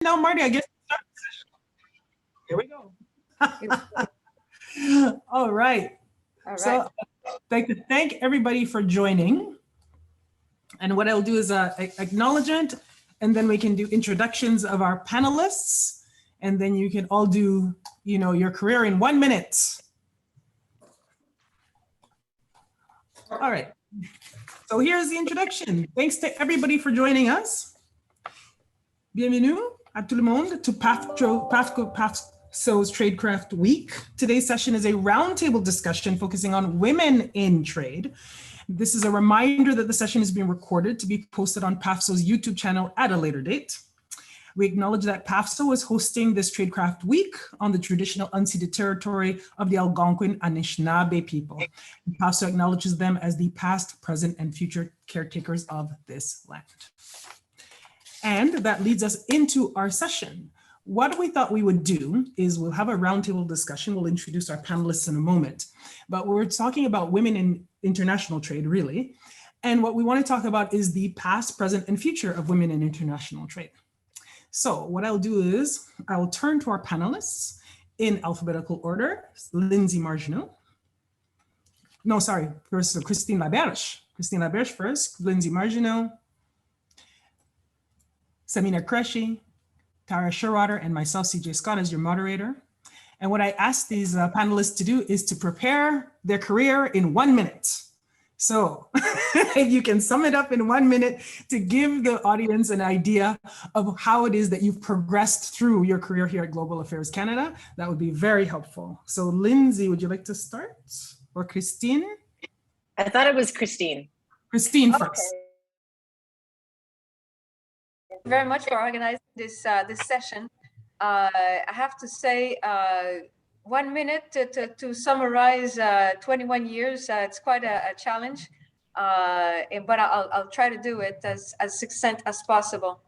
Now, Marty, I guess. Here we go. All right. So I'd like to thank everybody for joining. And what I'll do is acknowledgement, and then we can do introductions of our panelists, and then you can all do, your career in 1 minute. All right. So here's the introduction. Thanks to everybody for joining us. Bienvenue à tout le monde to PAFSO's Tradecraft Week. Today's session is a roundtable discussion focusing on women in trade. This is a reminder that the session is being recorded to be posted on PAFSO's YouTube channel at a later date. We acknowledge that PAFSO is hosting this Tradecraft Week on the traditional unceded territory of the Algonquin Anishinaabe people. And PAFSO acknowledges them as the past, present, and future caretakers of this land. And that leads us into our session. What we thought we would do is we'll have a roundtable discussion. We'll introduce our panelists in a moment, but we're talking about women in international trade, really. And what we want to talk about is the past, present, and future of women in international trade. So what I'll do is I will turn to our panelists in alphabetical order. Lindsay Marginot. No, sorry, first Christine Laberge. Christine Laberge first, Lindsay Marginot, Samina Qureshi, Tara Sherwater, and myself, CJ Scott, as your moderator. And what I asked these panelists to do is to prepare their career in 1 minute. So if you can sum it up in 1 minute to give the audience an idea of how it is that you've progressed through your career here at Global Affairs Canada, that would be very helpful. So Lindsay, would you like to start? Or Christine? I thought it was Christine. Christine first. Thank you very much for organizing this session. I have to say, 1 minute to summarize 21 years, it's quite a challenge, but I'll try to do it as succinct as possible.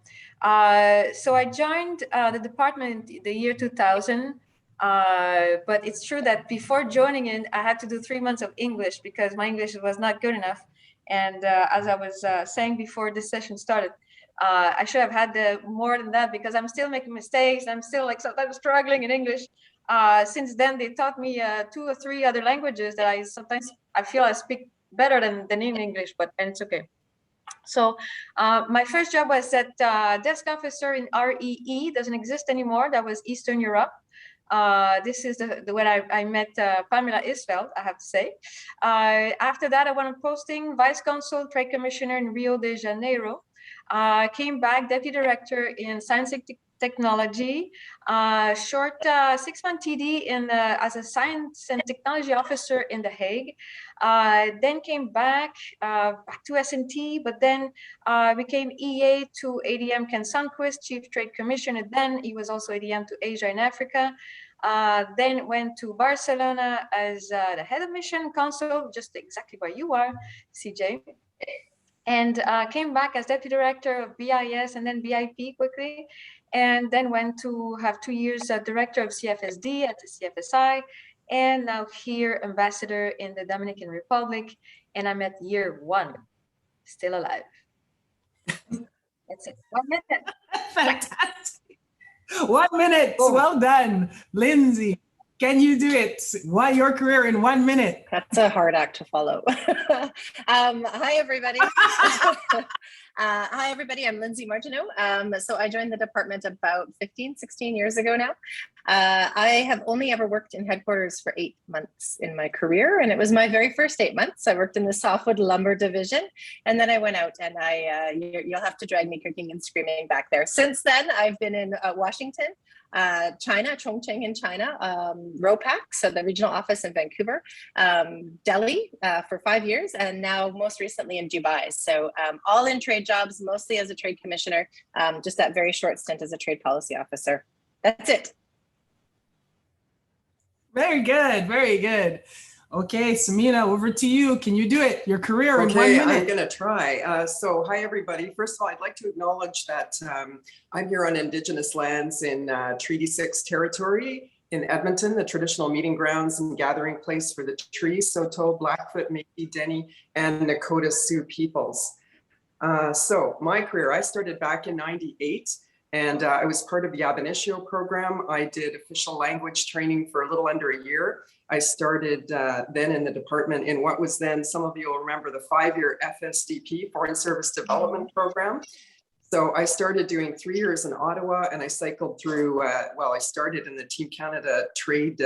So I joined the department in the year 2000, but it's true that before joining in, I had to do 3 months of English because my English was not good enough. And as I was saying before this session started, I should have had more than that because I'm still making mistakes. I'm still sometimes struggling in English. Since then, they taught me 2 or 3 other languages that I feel I speak better than in English, and it's okay. So my first job was at desk officer in REE, doesn't exist anymore. That was Eastern Europe. This is when I met Pamela Isfeld, I have to say. After that, I went on posting vice consul, trade commissioner in Rio de Janeiro. Came back deputy director in science and technology, short 6-month TD as a science and technology officer in The Hague. Then came back to S&T, but then became EA to ADM Ken Sundquist, chief trade commissioner. Then he was also ADM to Asia and Africa. Then went to Barcelona as the head of mission consul, just exactly where you are, CJ. And came back as deputy director of BIS and then BIP quickly, and then went to have 2 years as director of CFSD at the CFSI, and now here ambassador in the Dominican Republic, and I'm at year 1, still alive. That's it. 1 minute. Fantastic. 1 minute. Oh. Well done, Lindsay. Can you do it? Why your career in 1 minute? That's a hard act to follow. Hi, everybody. Hi, everybody. I'm Lindsay Marginot. So I joined the department about 15, 16 years ago now. I have only ever worked in headquarters for 8 months in my career, and it was my very first 8 months. I worked in the softwood lumber division, and then I went out, and you'll have to drag me kicking and screaming back there. Since then, I've been in Washington, China, Chongqing in China, ROPAC, so the regional office in Vancouver, Delhi for 5 years, and now most recently in Dubai. So all in trade jobs, mostly as a trade commissioner, just that very short stint as a trade policy officer. That's it. Very good, very good. Okay, Samina, over to you. Can you do it? Your career in 1 minute. Okay, I'm going to try. So hi, everybody. First of all, I'd like to acknowledge that I'm here on Indigenous lands in Treaty 6 territory in Edmonton, the traditional meeting grounds and gathering place for the Cree, Saulteaux, Blackfoot, Métis, Dene, and Nakota Sioux peoples. So my career, I started back in '98 And I was part of the Ab Initio program. I did official language training for a little under a year. I started then in the department in what was then, some of you will remember, the 5-year FSDP, Foreign Service Development Program. So I started doing 3 years in Ottawa, and I cycled through, well, I started in the Team Canada Trade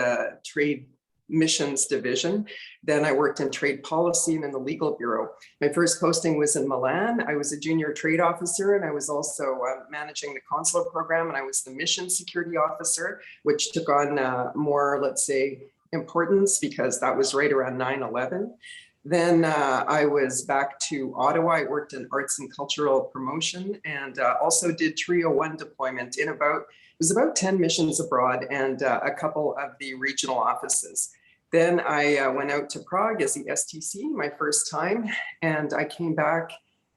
Missions Division. Then I worked in trade policy and in the legal bureau. My first posting was in Milan. I was a junior trade officer, and I was also managing the consular program, and I was the mission security officer, which took on more, let's say, importance because that was right around 9/11. Then I was back to Ottawa. I worked in arts and cultural promotion, and also did Trio 1 deployment in it was about 10 missions abroad and a couple of the regional offices. Then I went out to Prague as the STC, my first time, and I came back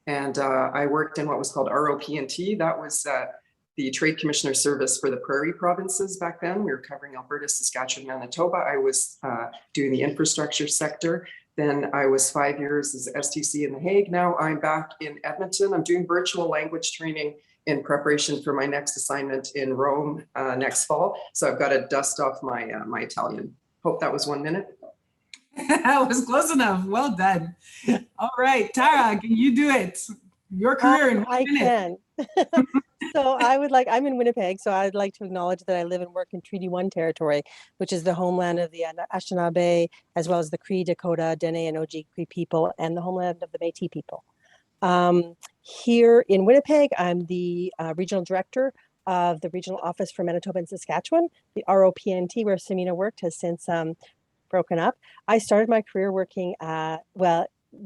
and I worked in what was called ROP&T. That was the Trade Commissioner Service for the Prairie Provinces back then. We were covering Alberta, Saskatchewan, Manitoba. I was doing the infrastructure sector. Then I was 5 years as STC in The Hague. Now I'm back in Edmonton. I'm doing virtual language training in preparation for my next assignment in Rome next fall. So I've got to dust off my my Italian. Hope that was 1 minute. That was close enough. Well done. All right, Tara, can you do it? Your career in 1 minute. I can. So I'm in Winnipeg, so I'd like to acknowledge that I live and work in Treaty 1 territory, which is the homeland of the Anishinaabe, as well as the Cree, Dakota, Dene, and Ojibwe people, and the homeland of the Métis people. Here in Winnipeg, I'm the regional director of the regional office for Manitoba and Saskatchewan. The ROP&T, where Samina worked, has since broken up. I started my career working,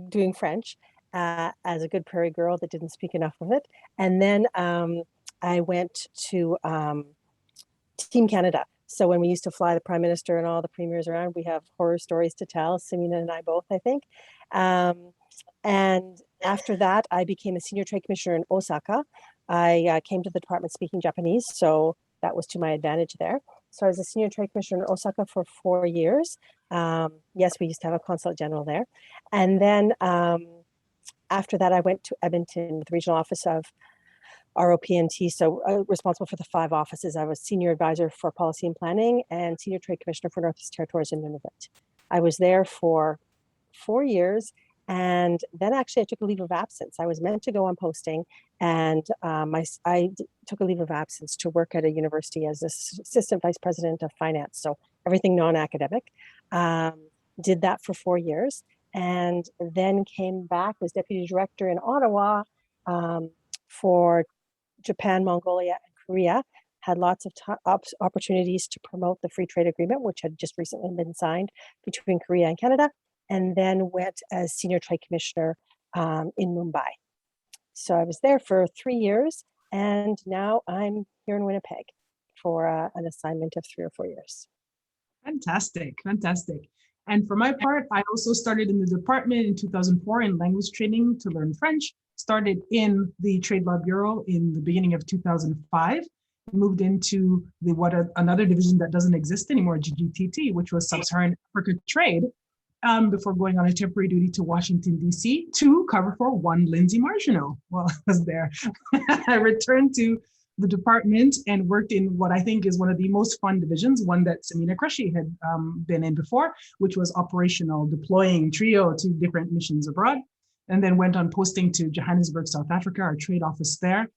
doing French as a good prairie girl that didn't speak enough of it. And then I went to Team Canada. So when we used to fly the Prime Minister and all the premiers around, we have horror stories to tell, Samina and I both, I think. And after that, I became a senior trade commissioner in Osaka. I came to the department speaking Japanese, so that was to my advantage there. So I was a senior trade commissioner in Osaka for 4 years. Yes, we used to have a consulate general there. And then after that, I went to Edmonton, the regional office of ROP&T, so responsible for the 5 offices. I was senior advisor for policy and planning and senior trade commissioner for Northeast Territories in Nunavut. I was there for 4 years. And then actually I took a leave of absence. I was meant to go on posting, and I took a leave of absence to work at a university as assistant vice president of finance. So everything non-academic. Did that for 4 years, and then came back, was deputy director in Ottawa for Japan, Mongolia, and Korea. Had lots of opportunities to promote the free trade agreement, which had just recently been signed between Korea and Canada. And then went as senior trade commissioner in Mumbai. So I was there for 3 years, and now I'm here in Winnipeg for an assignment of 3 or 4 years. Fantastic, fantastic. And for my part, I also started in the department in 2004 in language training to learn French, started in the Trade Law Bureau in the beginning of 2005, moved into another division that doesn't exist anymore, GGTT, which was Sub-Saharan Africa Trade, before going on a temporary duty to Washington, D.C. to cover for one Lindsay Martineau while I was there. I returned to the department and worked in what I think is one of the most fun divisions, one that Samina Krushi had been in before, which was operational, deploying Trio to different missions abroad, and then went on posting to Johannesburg, South Africa, our trade office there,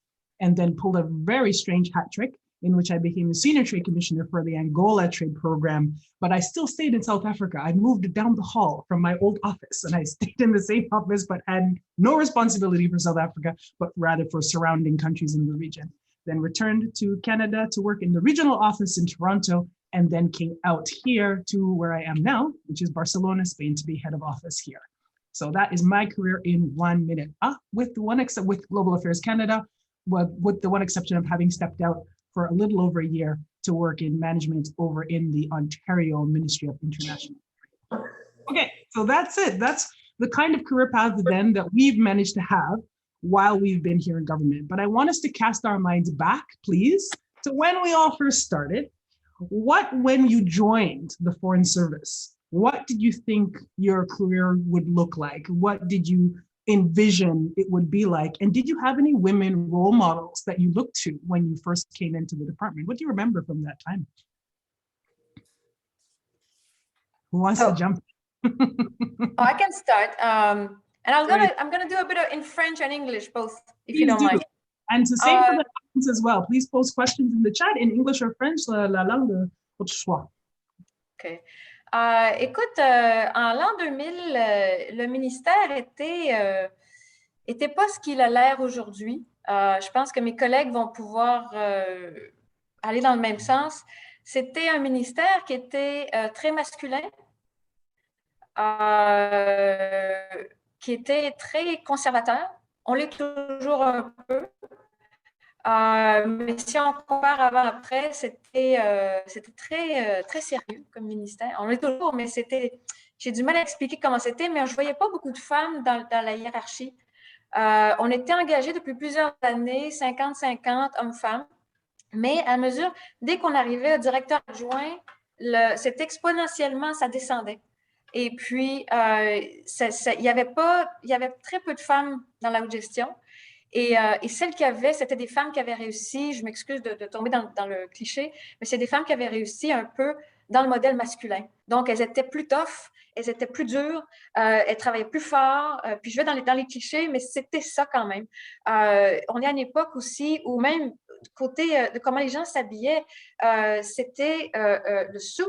and then pulled a very strange hat trick in which I became the senior trade commissioner for the Angola trade program, but I still stayed in South Africa. I moved down the hall from my old office, and I stayed in the same office, but had no responsibility for South Africa, but rather for surrounding countries in the region. Then returned to Canada to work in the regional office in Toronto, and then came out here to where I am now, which is Barcelona, Spain, to be head of office here. So that is my career in 1 minute, with Global Affairs Canada, with the one exception of having stepped out for a little over a year to work in management over in the Ontario Ministry of International Trade. Okay, so that's it. That's the kind of career path then that we've managed to have while we've been here in government. But I want us to cast our minds back, please, to when we all first started. When you joined the Foreign Service, what did you think your career would look like? What did you envision it would be like? And did you have any women role models that you looked to when you first came into the department? What do you remember from that time? Who wants to jump? I can start. And I'm gonna do a bit of in French and English both, if you don't mind. And to say for the audience as well, please post questions in the chat in English or French, la langue de votre choix. OK. Écoute, en l'an 2000, le ministère était pas ce qu'il a l'air aujourd'hui. Je pense que mes collègues vont pouvoir aller dans le même sens. C'était un ministère qui était très masculin, qui était très conservateur. On l'est toujours un peu. Mais si on compare avant-après, c'était très sérieux comme ministère. On l'est toujours, mais j'ai du mal à expliquer comment c'était, mais je ne voyais pas beaucoup de femmes dans la hiérarchie. On était engagés depuis plusieurs années, 50-50, hommes-femmes. Mais à mesure, dès qu'on arrivait au directeur adjoint, c'était exponentiellement, ça descendait. Et puis, il y avait très peu de femmes dans la haute gestion. Et celles qui avaient, c'était des femmes qui avaient réussi, je m'excuse de tomber dans le cliché, mais c'est des femmes qui avaient réussi un peu dans le modèle masculin. Donc, elles étaient plus tough, elles étaient plus dures, elles travaillaient plus fort. Puis je vais dans les clichés, mais c'était ça quand même. On est à une époque aussi où même côté de comment les gens s'habillaient, c'était le suit.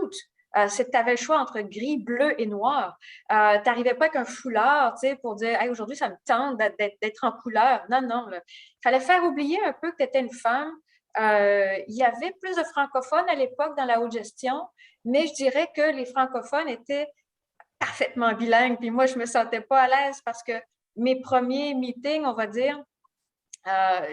Tu avais le choix entre gris, bleu et noir. Tu n'arrivais pas avec un foulard, tu sais, pour dire hey, aujourd'hui, ça me tente d'être en couleur. Non, non. Il fallait faire oublier un peu que tu étais une femme. Il y avait plus de francophones à l'époque dans la haute gestion, mais je dirais que les francophones étaient parfaitement bilingues. Puis moi, je ne me sentais pas à l'aise parce que mes premiers meetings, on va dire,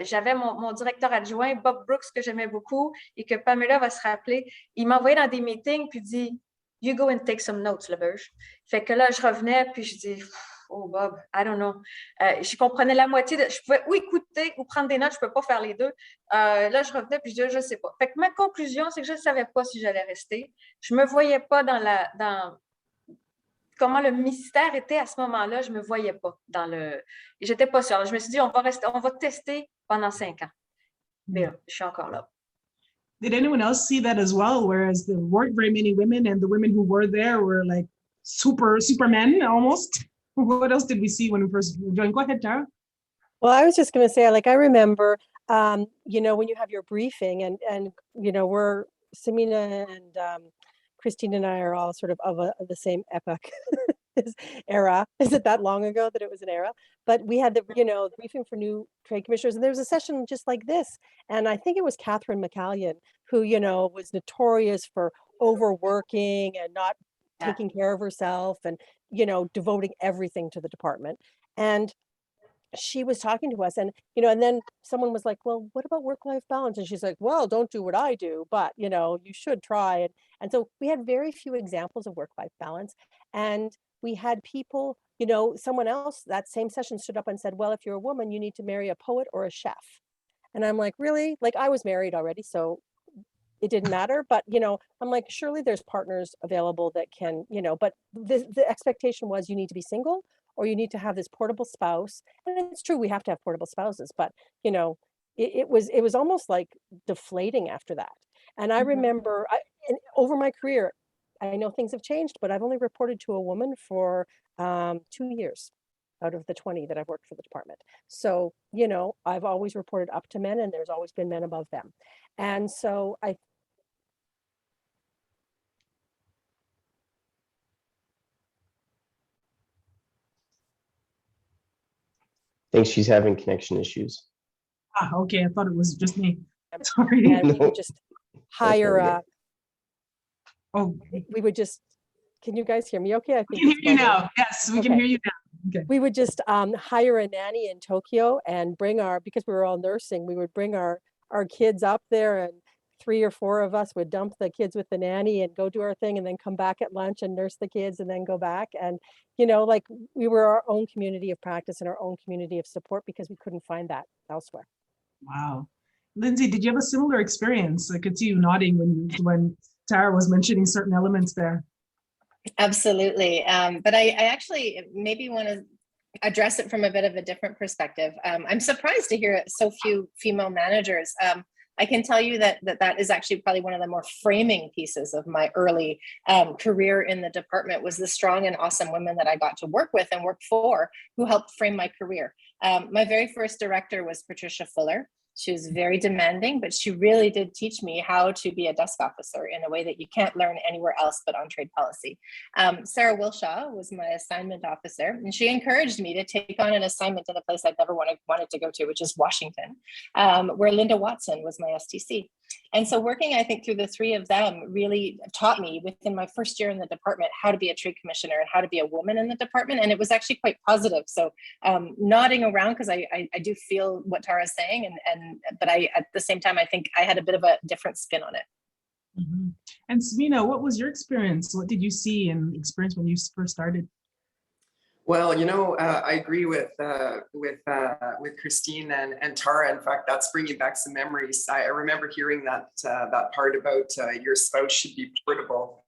j'avais mon directeur adjoint, Bob Brooks, que j'aimais beaucoup et que Pamela va se rappeler. Il m'envoyait dans des meetings puis dit « You go and take some notes, LeBerge ». Fait que là, je revenais puis je dis « Oh Bob, I don't know ». Je comprenais la moitié. Je pouvais ou écouter ou prendre des notes, je ne peux pas faire les deux. Là, je revenais puis je disais « Je ne sais pas ». Fait que ma conclusion, c'est que je ne savais pas si j'allais rester. Je ne me voyais pas dans comment le ministère était à ce moment-là, je ne me voyais pas dans le... J'étais pas sûre. Je me suis dit, on va tester pendant 5 ans. Mais là, je suis encore là. Did anyone else see that as well? Whereas there weren't very many women and the women who were there were like supermen almost. What else did we see when we first joined? Go ahead, Tara. Well, I was just going to say, like, I remember, you know, when you have your briefing and you know, we're Samina and Christine and I are all sort of the same epoch era. Is it that long ago that it was an era? But we had the, you know, briefing for new trade commissioners, and there was a session just like this. And I think it was Catherine McCallion, who, you know, was notorious for overworking and not taking care of herself and, you know, devoting everything to the department. And she was talking to us and, you know, and then someone was like, well, what about work-life balance? And she's like, well, don't do what I do, but, you know, you should try. And so we had very few examples of work-life balance. And we had people, you know, someone else, that same session stood up and said, well, if you're a woman, you need to marry a poet or a chef. And I'm like, really? Like, I was married already, so it didn't matter. But, you know, I'm like, surely there's partners available that can, you know, but the expectation was you need to be single or you need to have this portable spouse. And it's true, we have to have portable spouses, but, you know, it was almost like deflating after that. And I remember over my career, I know things have changed, but I've only reported to a woman for 2 years out of the 20 that I've worked for the department. So, you know, I've always reported up to men and there's always been men above them. And so I think she's having connection issues. Okay, I thought it was just me. Sorry. and we would just hire we would just, can you guys hear me okay? I think we can hear you now. Yes, we can hear you now. Okay. We would just hire a nanny in Tokyo and bring because we were all nursing, we would bring our kids up there, and 3 or 4 of us would dump the kids with the nanny and go do our thing and then come back at lunch and nurse the kids and then go back. And, you know, like we were our own community of practice and our own community of support because we couldn't find that elsewhere. Wow. Lindsay, did you have a similar experience? I could see you nodding when Tara was mentioning certain elements there. Absolutely. But I actually maybe want to address it from a bit of a different perspective. I'm surprised to hear so few female managers. I can tell you that is actually probably one of the more framing pieces of my early career in the department, was the strong and awesome women that I got to work with and work for, who helped frame my career. My very first director was Patricia Fuller. She was very demanding, but she really did teach me how to be a desk officer in a way that you can't learn anywhere else but on trade policy. Sarah Wilshaw was my assignment officer, and she encouraged me to take on an assignment in a place I'd never wanted to go to, which is Washington, where Linda Watson was my STC. And so working, I think, through the three of them really taught me within my first year in the department how to be a trade commissioner and how to be a woman in the department. And it was actually quite positive. So nodding around, because I do feel what Tara's saying, but at the same time, I think I had a bit of a different spin on it. Mm-hmm. And Sabina, what was your experience? What did you see and experience when you first started? Well, I agree with Christine and Tara. In fact, that's bringing back some memories. I remember hearing that part about your spouse should be portable.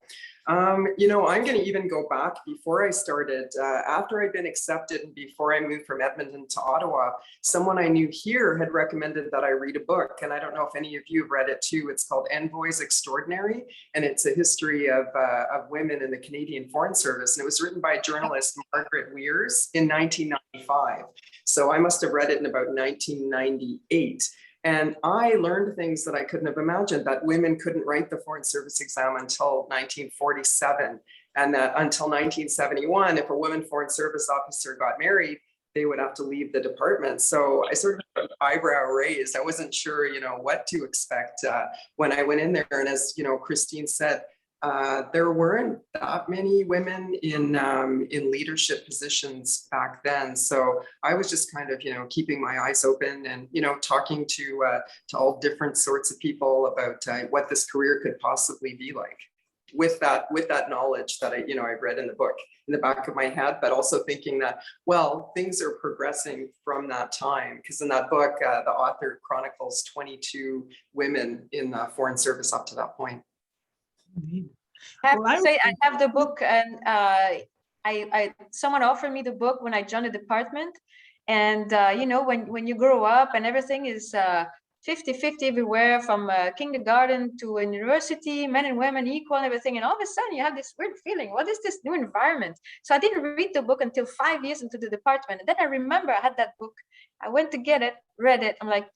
I'm going to even go back before I started, after I'd been accepted and before I moved from Edmonton to Ottawa. Someone I knew here had recommended that I read a book, and I don't know if any of you have read it too. It's called Envoys Extraordinary, and it's a history of women in the Canadian Foreign Service, and it was written by journalist Margaret Weirs in 1995. So I must have read it in about 1998. And I learned things that I couldn't have imagined, that women couldn't write the Foreign Service exam until 1947. And that until 1971, if a woman Foreign Service officer got married, they would have to leave the department. So I sort of had an eyebrow raised. I wasn't sure, what to expect when I went in there. And as, Christine said, there weren't that many women in leadership positions back then. So I was just kind of, keeping my eyes open and, talking to all different sorts of people about what this career could possibly be like. With that knowledge that I've read in the book in the back of my head, but also thinking that, well, things are progressing from that time. Because in that book, the author chronicles 22 women in the Foreign Service up to that point. Indeed. I have to say, I have the book, and someone offered me the book when I joined the department. And when you grow up and everything is 50-50 everywhere, from kindergarten to a university, men and women equal and everything, and all of a sudden you have this weird feeling, what is this new environment? So I didn't read the book until 5 years into the department, and then I remember I had that book. I went to get it, read it. I'm like,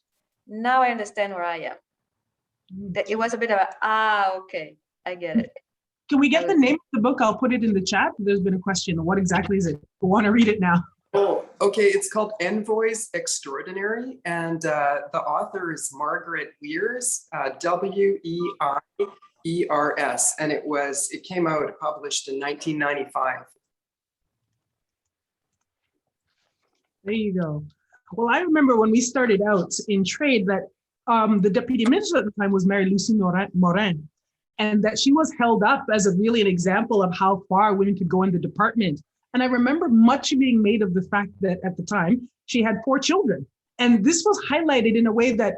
now I understand where I am. That it was a bit of okay, I get it. Can we get the name of the book? I'll put it in the chat. There's been a question. What exactly is it? I want to read it now. Oh, okay. It's called Envoys Extraordinary, and the author is Margaret Weirs, Weiers, and it came out published in 1995. There you go. Well, I remember when we started out in trade that the deputy minister at the time was Mary Lucy Moran, and that she was held up as really an example of how far women could go in the department. And I remember much being made of the fact that at the time she had 4 children. And this was highlighted in a way that,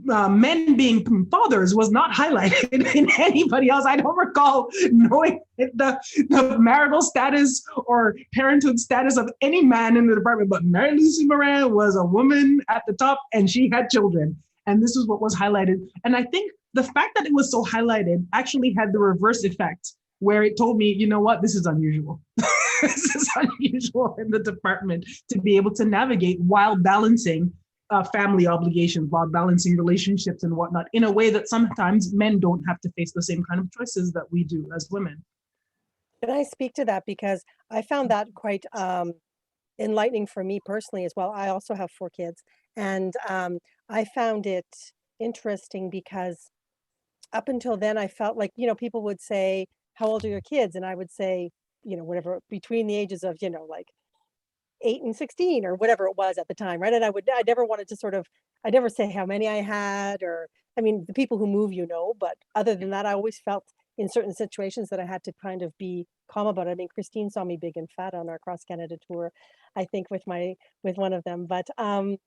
the men being fathers was not highlighted in anybody else. I don't recall knowing the marital status or parenthood status of any man in the department, but Mary Lucy Moran was a woman at the top and she had children. And this is what was highlighted. And I think the fact that it was so highlighted actually had the reverse effect, where it told me, you know what, this is unusual. This is unusual in the department to be able to navigate while balancing family obligations, while balancing relationships and whatnot, in a way that sometimes men don't have to face the same kind of choices that we do as women. Can I speak to that? Because I found that quite enlightening for me personally as well. I also have 4 kids, and I found it interesting because up until then, I felt like, people would say, how old are your kids? And I would say, whatever, between the ages of, like 8 and 16 or whatever it was at the time, right? And I never wanted to I never say how many I had, or, the people who move, but other than that, I always felt in certain situations that I had to kind of be calm about it. Christine saw me big and fat on our cross Canada tour, I think with one of them, but when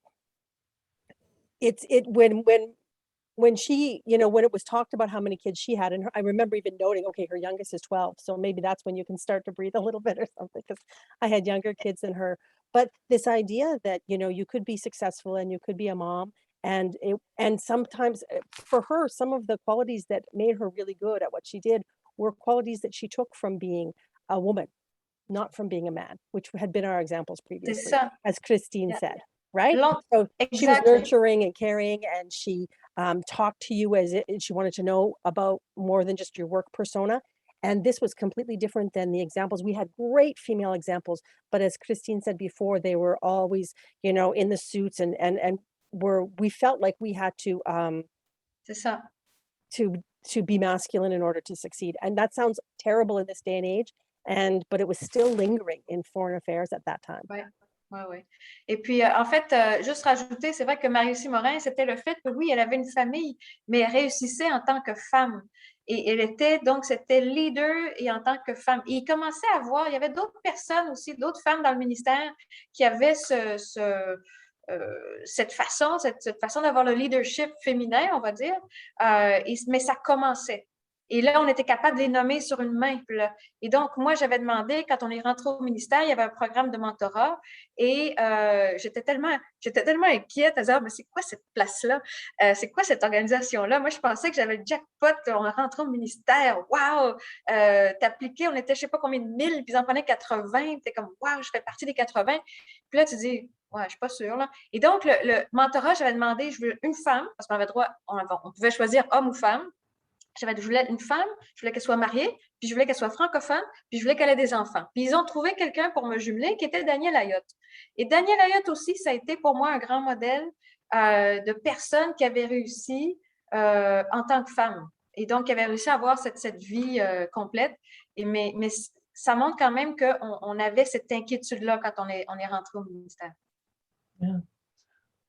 when she, when it was talked about how many kids she had, and I remember even noting, okay, her youngest is 12, so maybe that's when you can start to breathe a little bit or something, because I had younger kids than her. But this idea that, you could be successful and you could be a mom, and sometimes for her, some of the qualities that made her really good at what she did were qualities that she took from being a woman, not from being a man, which had been our examples previously, as Christine said, right? So she was nurturing and caring, and she talked to you as she wanted to know about more than just your work persona. And this was completely different than the examples. We had great female examples, but as Christine said before, they were always, in the suits and we felt like we had to to be masculine in order to succeed. And that sounds terrible in this day and age, but it was still lingering in foreign affairs at that time. Ouais. Oui. Et puis, en fait, juste rajouter, c'est vrai que Marie-Lucie Morin, c'était le fait que oui, elle avait une famille, mais elle réussissait en tant que femme. Et elle était, donc, c'était leader et en tant que femme. Et il commençait à voir, il y avait d'autres personnes aussi, d'autres femmes dans le ministère qui avaient cette façon d'avoir le leadership féminin, on va dire, mais ça commençait. Et là, on était capable de les nommer sur une main. Et donc, moi, j'avais demandé, quand on est rentré au ministère, il y avait un programme de mentorat et j'étais tellement inquiète à dire, mais c'est quoi cette place-là? C'est quoi cette organisation-là? Moi, je pensais que j'avais le jackpot, on est rentré au ministère, wow! T'appliquais, on était je ne sais pas combien de mille, puis ils en prenaient 80, t'es comme, wow, je fais partie des 80. Puis là, tu dis, ouais, je ne suis pas sûre. Là. Et donc, le mentorat, j'avais demandé, je veux une femme, parce qu'on avait droit, on pouvait choisir homme ou femme. Je voulais une femme, je voulais qu'elle soit mariée, puis je voulais qu'elle soit francophone, puis je voulais qu'elle ait des enfants. Puis ils ont trouvé quelqu'un pour me jumeler qui était Daniel Ayotte. Et Daniel Ayotte aussi, ça a été pour moi un grand modèle de personne qui avait réussi en tant que femme. Et donc, qui avait réussi à avoir cette vie complète. Mais ça montre quand même qu'on avait cette inquiétude-là quand on est rentré au ministère. Yeah.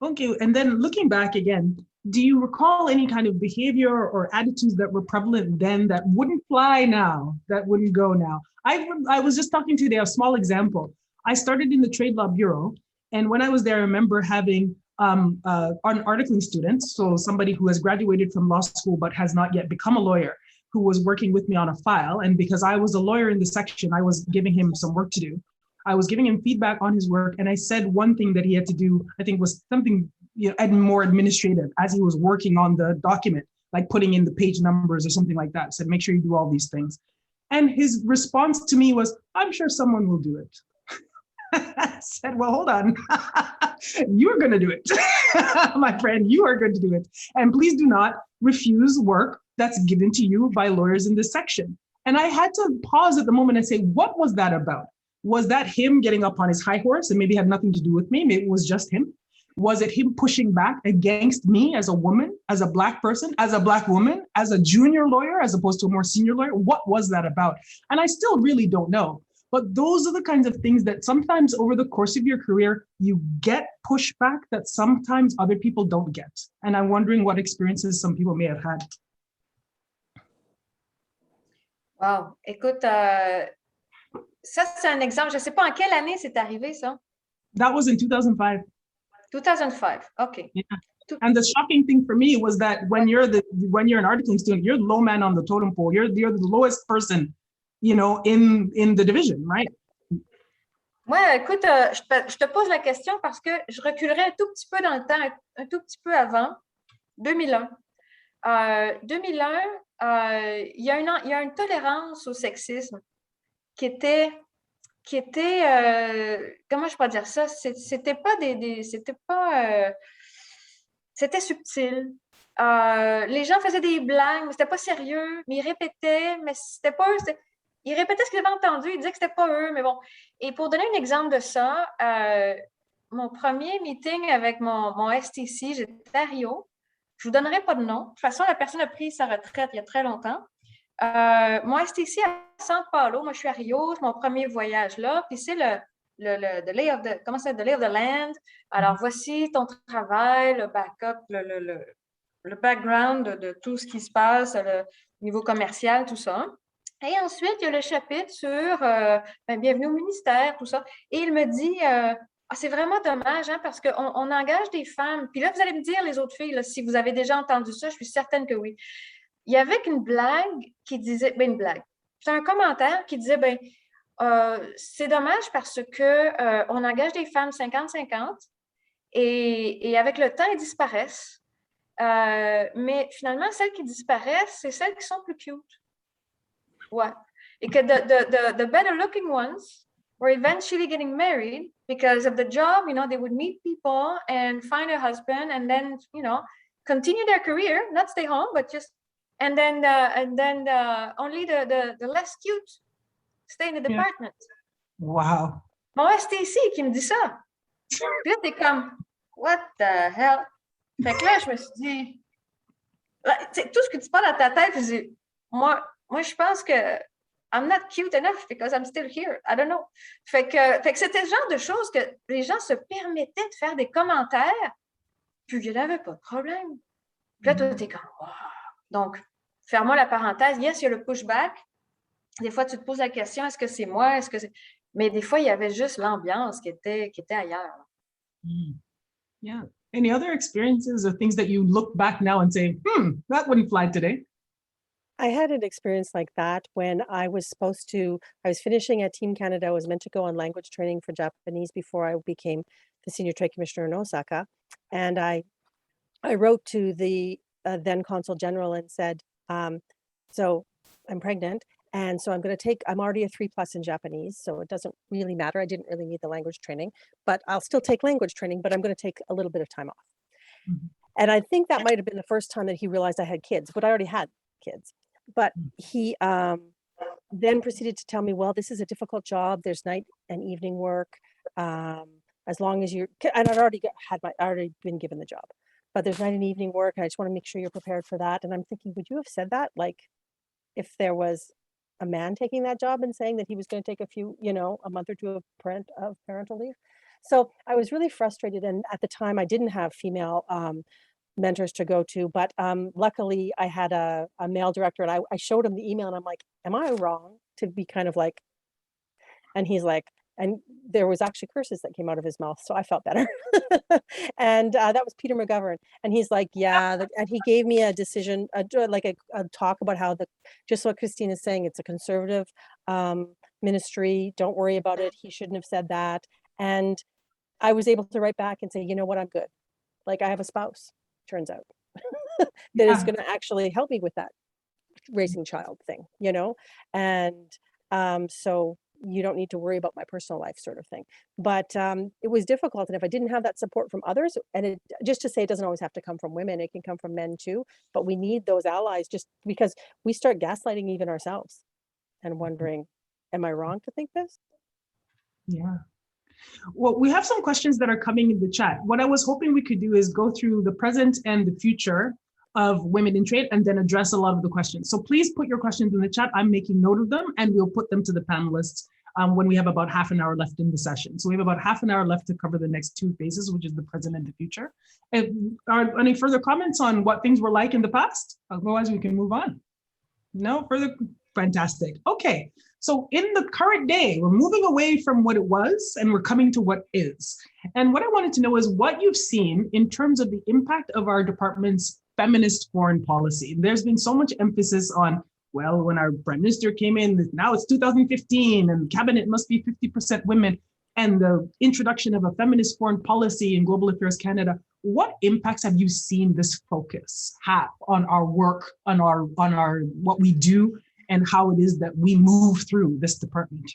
Okay, and then looking back again, do you recall any kind of behavior or attitudes that were prevalent then that wouldn't fly now, that wouldn't go now? I was just talking today, a small example. I started in the Trade Law Bureau, and when I was there, I remember having an articling student, so somebody who has graduated from law school but has not yet become a lawyer, who was working with me on a file. And because I was a lawyer in the section, I was giving him some work to do. I was giving him feedback on his work, and I said one thing that he had to do, I think was something more administrative as he was working on the document, like putting in the page numbers or something like that. I said, make sure you do all these things. And his response to me was, I'm sure someone will do it. I said, well, hold on. You're going to do it. My friend, you are going to do it. And please do not refuse work that's given to you by lawyers in this section. And I had to pause at the moment and say, what was that about? Was that him getting up on his high horse and maybe had nothing to do with me? Maybe it was just him. Was it him pushing back against me as a woman, as a Black person, as a Black woman, as a junior lawyer, as opposed to a more senior lawyer? What was that about? And I still really don't know. But those are the kinds of things that sometimes over the course of your career, you get pushback that sometimes other people don't get. And I'm wondering what experiences some people may have had. Wow. Écoute, ça, c'est un exemple. Je ne sais pas en quelle année c'est arrivé, ça? That was in 2005. 2005. Okay. Yeah. And the shocking thing for me was that when you're an articling student, you're the low man on the totem pole. You're the lowest person, in the division, right? Ouais, écoute, je te pose la question parce que je reculerai un tout petit peu dans le temps, un tout petit peu avant, 2001. 2001, il y a une tolérance au sexisme qui était comment je pourrais dire ça? C'était subtil. Les gens faisaient des blagues, mais c'était pas sérieux, mais ils répétaient, mais c'était pas eux. Ils répétaient ce qu'ils avaient entendu, ils disaient que c'était pas eux, mais bon. Et pour donner un exemple de ça, mon premier meeting avec mon STC, j'étais à Rio. Je vous donnerai pas de nom. De toute façon, la personne a pris sa retraite il y a très longtemps. Mon STC à São Paulo, moi je suis à Rio, c'est mon premier voyage là, puis c'est le lay of the land. Alors voici ton travail, le backup, le background de tout ce qui se passe, le niveau commercial, tout ça. Et ensuite, il y a le chapitre sur bienvenue au ministère, tout ça. Et il me dit, c'est vraiment dommage, hein, parce qu'on engage des femmes. Puis là, vous allez me dire, les autres filles, là, si vous avez déjà entendu ça, je suis certaine que oui. Il y avait une blague qui disait, une blague. C'est un commentaire qui disait, c'est dommage parce que on engage des femmes 50-50 et avec le temps, elles disparaissent. Mais finalement, celles qui disparaissent, c'est celles qui sont plus cute. Ouais. Et que the better looking ones were eventually getting married because of the job, they would meet people and find a husband and then, continue their career, not stay home, but just, and then only the less cute stay in the department. Wow. Mon STC qui me dit ça. Puis là, t'es comme, what the hell? Fait que là, je me suis dit, tout ce que tu parles dans ta tête, je dis, moi, je pense que I'm not cute enough because I'm still here. I don't know. Fait que c'était le genre de choses que les gens se permettaient de faire des commentaires, puis il n'y avait pas de problème. Puis là, toi, t'es comme, wow. Donc, ferme-moi la parenthèse. Yes, il y a le pushback. Des fois, tu te poses la question, est-ce que c'est moi? Mais des fois, il y avait juste l'ambiance qui était ailleurs. Yeah. Any other experiences or things that you look back now and say, that wouldn't fly today? I had an experience like that when I was finishing at Team Canada. I was meant to go on language training for Japanese before I became the senior trade commissioner in Osaka. And I wrote to the then consul general and said, so I'm pregnant. And so I'm already a 3+ in Japanese, so it doesn't really matter. I didn't really need the language training, but I'll still take language training, but I'm going to take a little bit of time off. Mm-hmm. And I think that might have been the first time that he realized I had kids, but I already had kids. But he then proceeded to tell me, well, this is a difficult job. There's night and evening work. As long as and I'd already been given the job, but there's night and evening work. And I just want to make sure you're prepared for that. And I'm thinking, would you have said that? Like if there was a man taking that job and saying that he was going to take a month or two of parental leave. So I was really frustrated. And at the time I didn't have female mentors to go to, but luckily I had a male director, and I showed him the email and I'm like, am I wrong to be kind of like, and he's like, and there was actually curses that came out of his mouth. So I felt better. And that was Peter McGovern. And he's like, yeah. And he gave me a decision, a talk about how just what Christine is saying, it's a conservative ministry. Don't worry about it. He shouldn't have said that. And I was able to write back and say, you know what, I'm good. Like I have a spouse, turns out, that is going to actually help me with that raising child thing, And so you don't need to worry about my personal life sort of thing. But it was difficult. And if I didn't have that support from others, and just to say it doesn't always have to come from women, it can come from men too, but we need those allies just because we start gaslighting even ourselves and wondering, am I wrong to think this? Yeah. Well, we have some questions that are coming in the chat. What I was hoping we could do is go through the present and the future of women in trade and then address a lot of the questions. So please put your questions in the chat. I'm making note of them and we'll put them to the panelists when we have about half an hour left in the session. So we have about half an hour left to cover the next two phases, which is the present and the future. Are any further comments on what things were like in the past? Otherwise we can move on. No further, fantastic. Okay, so in the current day, we're moving away from what it was and we're coming to what is. And what I wanted to know is what you've seen in terms of the impact of our department's feminist foreign policy. There's been so much emphasis on, well, when our prime minister came in, now it's 2015 and cabinet must be 50% women, and the introduction of a feminist foreign policy in Global Affairs Canada. What impacts have you seen this focus have on our work, on our what we do, and how it is that we move through this department?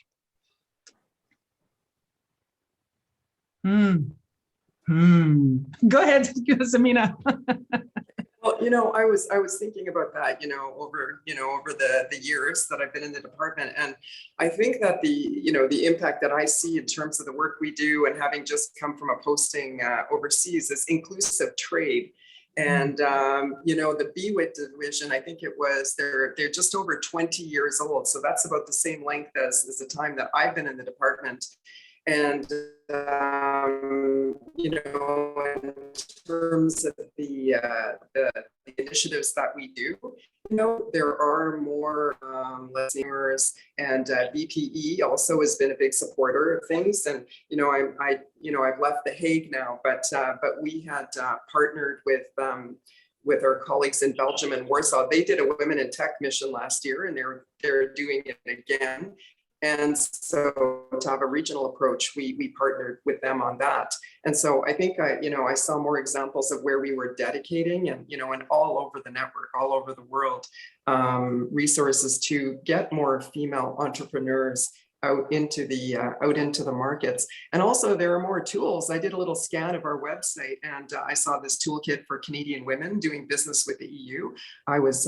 Go ahead, Samina. Well, I was thinking about that, over the years that I've been in the department, and I think that the impact that I see in terms of the work we do, and having just come from a posting overseas, is inclusive trade. And the BWIT division, I think they're just over 20 years old, so that's about the same length as the time that I've been in the department. And in terms of the initiatives that we do, there are more listeners, and BPE also has been a big supporter of things. And I've left The Hague now, but we had partnered with our colleagues in Belgium and Warsaw. They did a Women in Tech mission last year, and they're doing it again. And so to have a regional approach, we partnered with them on that. And so I think I saw more examples of where we were dedicating and all over the network, all over the world, resources to get more female entrepreneurs out into the markets. And also there are more tools. I did a little scan of our website, and I saw this toolkit for Canadian women doing business with the EU. I was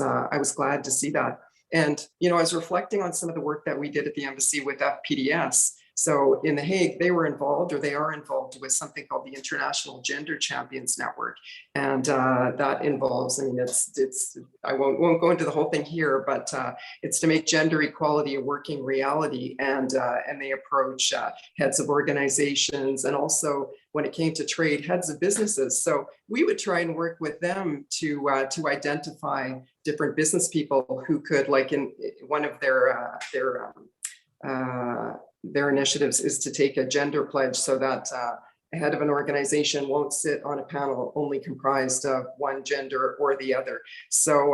glad to see that. And, I was reflecting on some of the work that we did at the embassy with FPDS. So in The Hague, they are involved with something called the International Gender Champions Network. And that involves, I won't go into the whole thing here, but it's to make gender equality a working reality. And they approach heads of organizations, and also when it came to trade, heads of businesses. So we would try and work with them to identify different business people who could, like in one of their initiatives is to take a gender pledge, so that a head of an organization won't sit on a panel only comprised of one gender or the other. So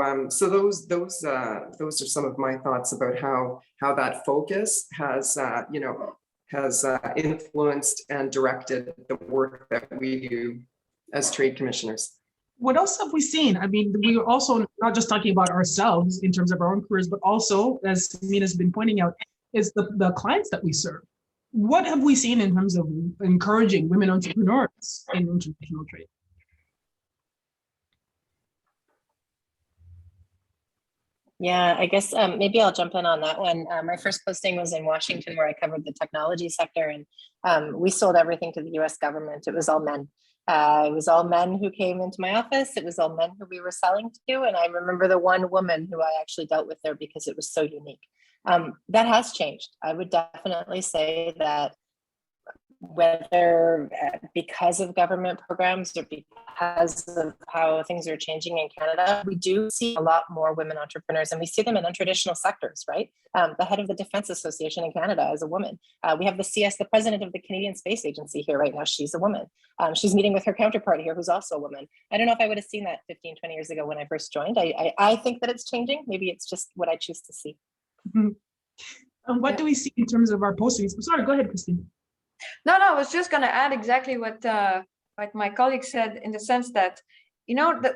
those are some of my thoughts about how that focus has influenced and directed the work that we do as trade commissioners. What else have we seen? We are also not just talking about ourselves in terms of our own careers, but also, as Mina's been pointing out, is the clients that we serve. What have we seen in terms of encouraging women entrepreneurs in international trade? Yeah, I guess maybe I'll jump in on that one. My first posting was in Washington, where I covered the technology sector, and we sold everything to the US government. It was all men. It was all men who came into my office. It was all men who we were selling to. And I remember the one woman who I actually dealt with there because it was so unique. That has changed. I would definitely say that whether because of government programs or because of how things are changing in Canada, we do see a lot more women entrepreneurs, and we see them in untraditional sectors, right? The head of the Defense Association in Canada is a woman. We have the president of the Canadian Space Agency here right now. She's a woman. She's meeting with her counterpart here, who's also a woman. I don't know if I would have seen that 15, 20 years ago when I first joined. I think that it's changing. Maybe it's just what I choose to see. Mm-hmm. And what do we see in terms of our postings? Sorry, go ahead, Christine. No, I was just going to add exactly what my colleague said, in the sense that, that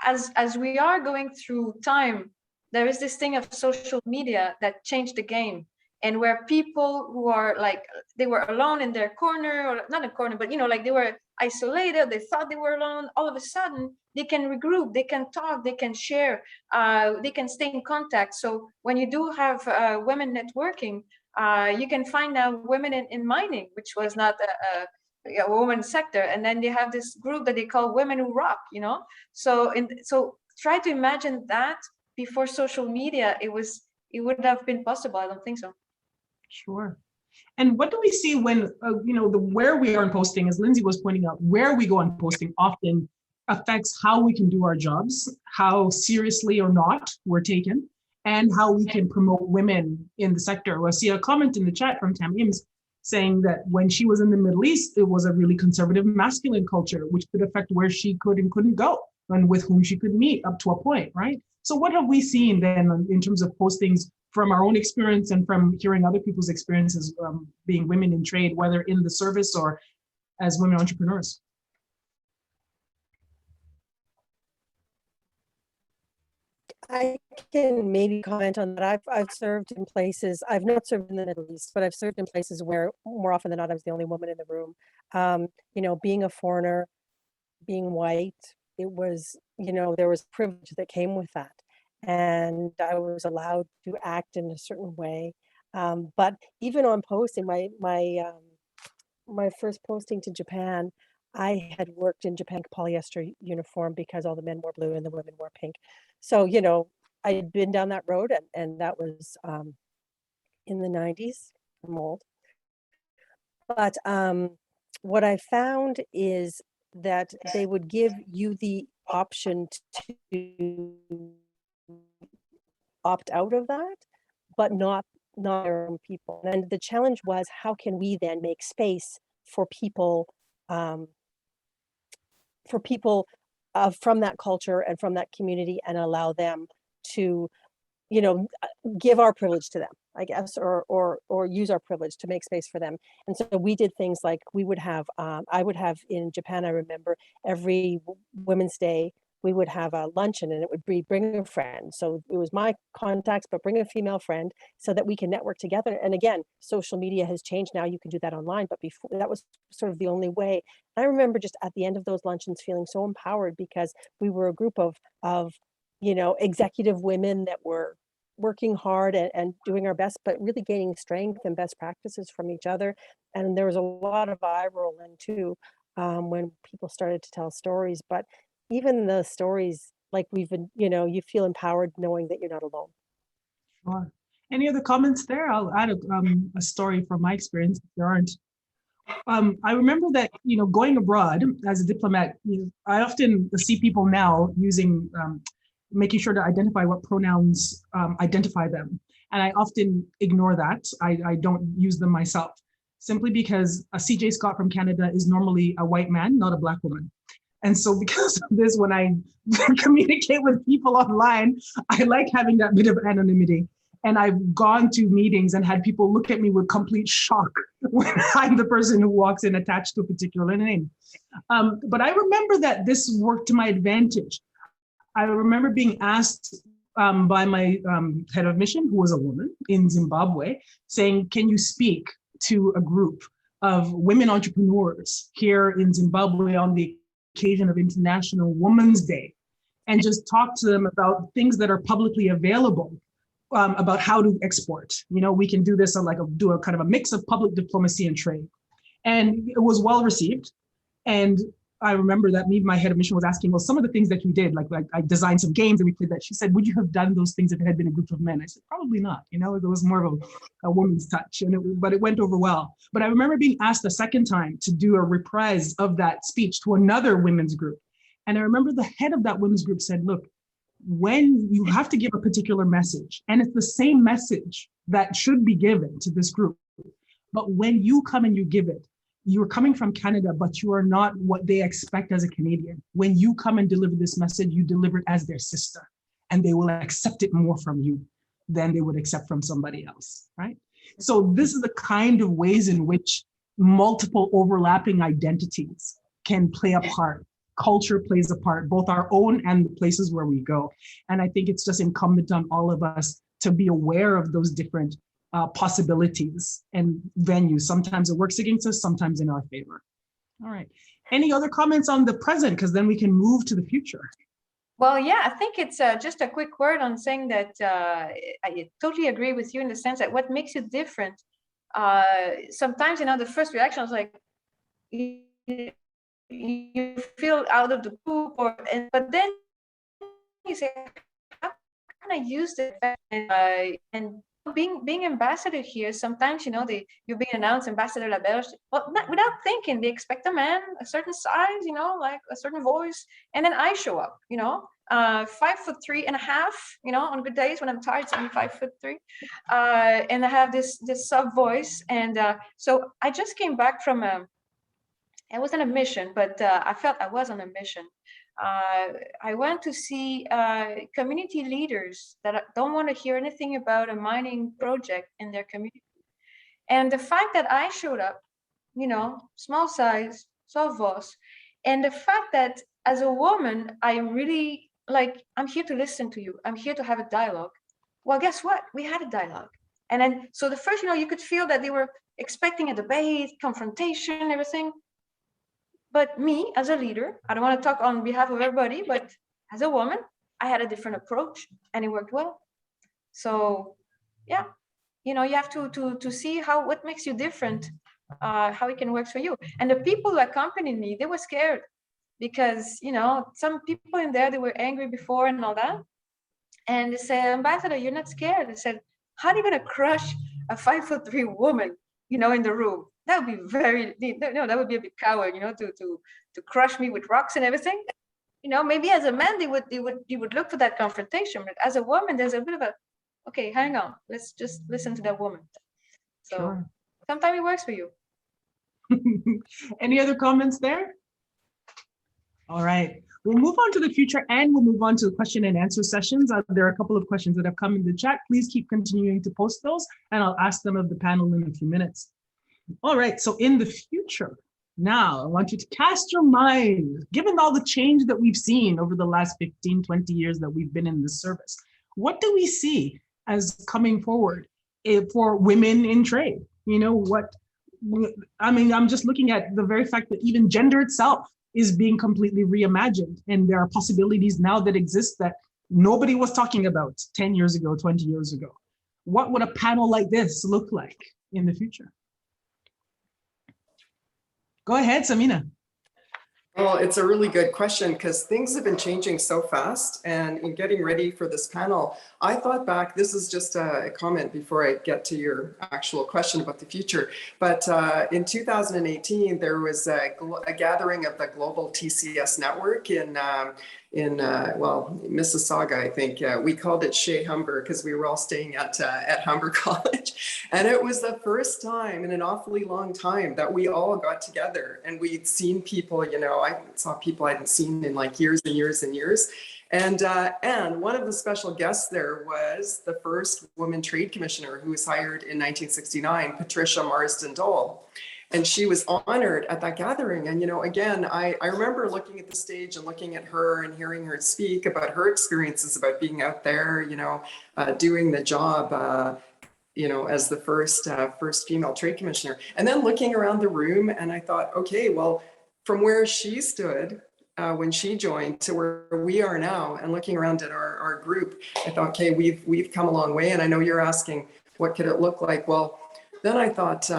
as we are going through time, there is this thing of social media that changed the game, and where people who are like, they were alone in their corner, or not a corner, but they were isolated, they thought they were alone. All of a sudden, they can regroup, they can talk, they can share, they can stay in contact. So when you do have women networking, you can find now women in mining, which was not a women's sector, and then they have this group that they call Women Who Rock. So try to imagine that before social media, it wouldn't have been possible. I don't think so. Sure. And what do we see when where we are in posting, as Lindsay was pointing out, where we go on posting often affects how we can do our jobs, how seriously or not we're taken, and how we can promote women in the sector. I see a comment in the chat from Tam Ims saying that when she was in the Middle East, it was a really conservative masculine culture, which could affect where she could and couldn't go and with whom she could meet up to a point, right? So what have we seen then in terms of postings from our own experience and from hearing other people's experiences being women in trade, whether in the service or as women entrepreneurs? I can maybe comment on that. I've served in places, I've not served in the Middle East, but I've served in places where more often than not, I was the only woman in the room. Being a foreigner, being white, it was, there was privilege that came with that. And I was allowed to act in a certain way. But even on posting, my first posting to Japan, I had worked in Japan polyester uniform because all the men wore blue and the women wore pink. So, I'd been down that road, and that was in the 90s. I'm old. But what I found is that they would give you the option to opt out of that, but not our own people. And the challenge was, how can we then make space for people from that culture and from that community, and allow them to, you know, give our privilege to them, I guess, or use our privilege to make space for them. And so we did things like, we would have, I would have in Japan, I remember every Women's Day, we would have a luncheon, and it would be bring a friend. So it was my contacts, but bring a female friend so that we can network together. And again, social media has changed now. You can do that online, but before, that was sort of the only way. And I remember just at the end of those luncheons feeling so empowered, because we were a group of you know, executive women that were working hard and doing our best, but really gaining strength and best practices from each other. And there was a lot of eye rolling too, when people started to tell stories. But even the stories, like we've been, you know, you feel empowered knowing that you're not alone. Sure. Any other comments there? I'll add a story from my experience, if there aren't. I remember that, you know, going abroad as a diplomat, I often see people now using, making sure to identify what pronouns identify them. And I often ignore that. I don't use them myself, simply because a CJ Scott from Canada is normally a white man, not a Black woman. And so because of this, when I communicate with people online, I like having that bit of anonymity. And I've gone to meetings and had people look at me with complete shock when I'm the person who walks in attached to a particular name. But I remember that this worked to my advantage. I remember being asked by my head of mission, who was a woman in Zimbabwe, saying, can you speak to a group of women entrepreneurs here in Zimbabwe on the occasion of International Women's Day, and just talk to them about things that are publicly available about how to export. You know, we can do this on do a kind of a mix of public diplomacy and trade. And it was well received. And I remember that my head of mission was asking, well, some of the things that you did, like I designed some games and we played that. She said, would you have done those things if it had been a group of men? I said, probably not. You know, it was more of a woman's touch, but it went over well. But I remember being asked a second time to do a reprise of that speech to another women's group. And I remember the head of that women's group said, look, when you have to give a particular message, and it's the same message that should be given to this group, but when you come and you give it, you're coming from Canada, but you are not what they expect as a Canadian. When you come and deliver this message, you deliver it as their sister, and they will accept it more from you than they would accept from somebody else, right? So this is the kind of ways in which multiple overlapping identities can play a part. Culture plays a part, both our own and the places where we go. And I think it's just incumbent on all of us to be aware of those different possibilities and venues. Sometimes it works against us, sometimes in our favor. All right. Any other comments on the present? Because then we can move to the future. Well, yeah, I think it's just a quick word on saying that I totally agree with you in the sense that what makes you different, sometimes, the first reaction was like, you feel out of the group, but then you say, how can I use this? And being ambassador here, sometimes, you're being announced ambassador La Belge, well, without thinking, they expect a man, a certain size, like a certain voice. And then I show up, 5'3.5", on good days when I'm tired, I'm 5'3", and I have this sub voice. And so I just came back from I was on a mission, but I felt I was on a mission. I went to see community leaders that don't want to hear anything about a mining project in their community. And the fact that I showed up, small size, soft voice, and the fact that as a woman, I'm really I'm here to listen to you. I'm here to have a dialogue. Well, guess what? We had a dialogue. And then, so the first, you could feel that they were expecting a debate, confrontation, everything. But me, as a leader, I don't want to talk on behalf of everybody, but as a woman, I had a different approach and it worked well. So, yeah, you have to see what makes you different, how it can work for you. And the people who accompanied me, they were scared because, some people in there, they were angry before and all that. And they said, Ambassador, you're not scared. They said, how are you going to crush a 5'3" woman, in the room? That would be that would be a big coward, to crush me with rocks and everything. Maybe as a man, you would look for that confrontation, but as a woman, there's a bit of okay, hang on, let's just listen to that woman. So Sure. sometimes it works for you. Any other comments there? All right, we'll move on to the future and we'll move on to the question and answer sessions. There are a couple of questions that have come in the chat. Please keep continuing to post those and I'll ask them of the panel in a few minutes. All right, so in the future, now I want you to cast your mind, given all the change that we've seen over the last 15, 20 years that we've been in this service, what do we see as coming forward for women in trade? You know, I'm just looking at the very fact that even gender itself is being completely reimagined. And there are possibilities now that exist that nobody was talking about 10 years ago, 20 years ago. What would a panel like this look like in the future? Go ahead, Samina. Well, it's a really good question because things have been changing so fast. And in getting ready for this panel, I thought back, this is just a comment before I get to your actual question about the future. But in 2018, there was a gathering of the global TCS network in Mississauga, I think. We called it Shea Humber because we were all staying at Humber College. And it was the first time in an awfully long time that we all got together and we'd seen people, you know, I saw people I hadn't seen in like years and years and years. And one of the special guests there was the first woman trade commissioner who was hired in 1969, Patricia Marsden Dole. And she was honored at that gathering. And, you know, again, I remember looking at the stage and looking at her and hearing her speak about her experiences about being out there, you know, doing the job, you know, as the first female trade commissioner. And then looking around the room and I thought, okay, well, from where she stood when she joined to where we are now and looking around at our group, I thought, okay, we've come a long way. And I know you're asking, what could it look like? Well, then I thought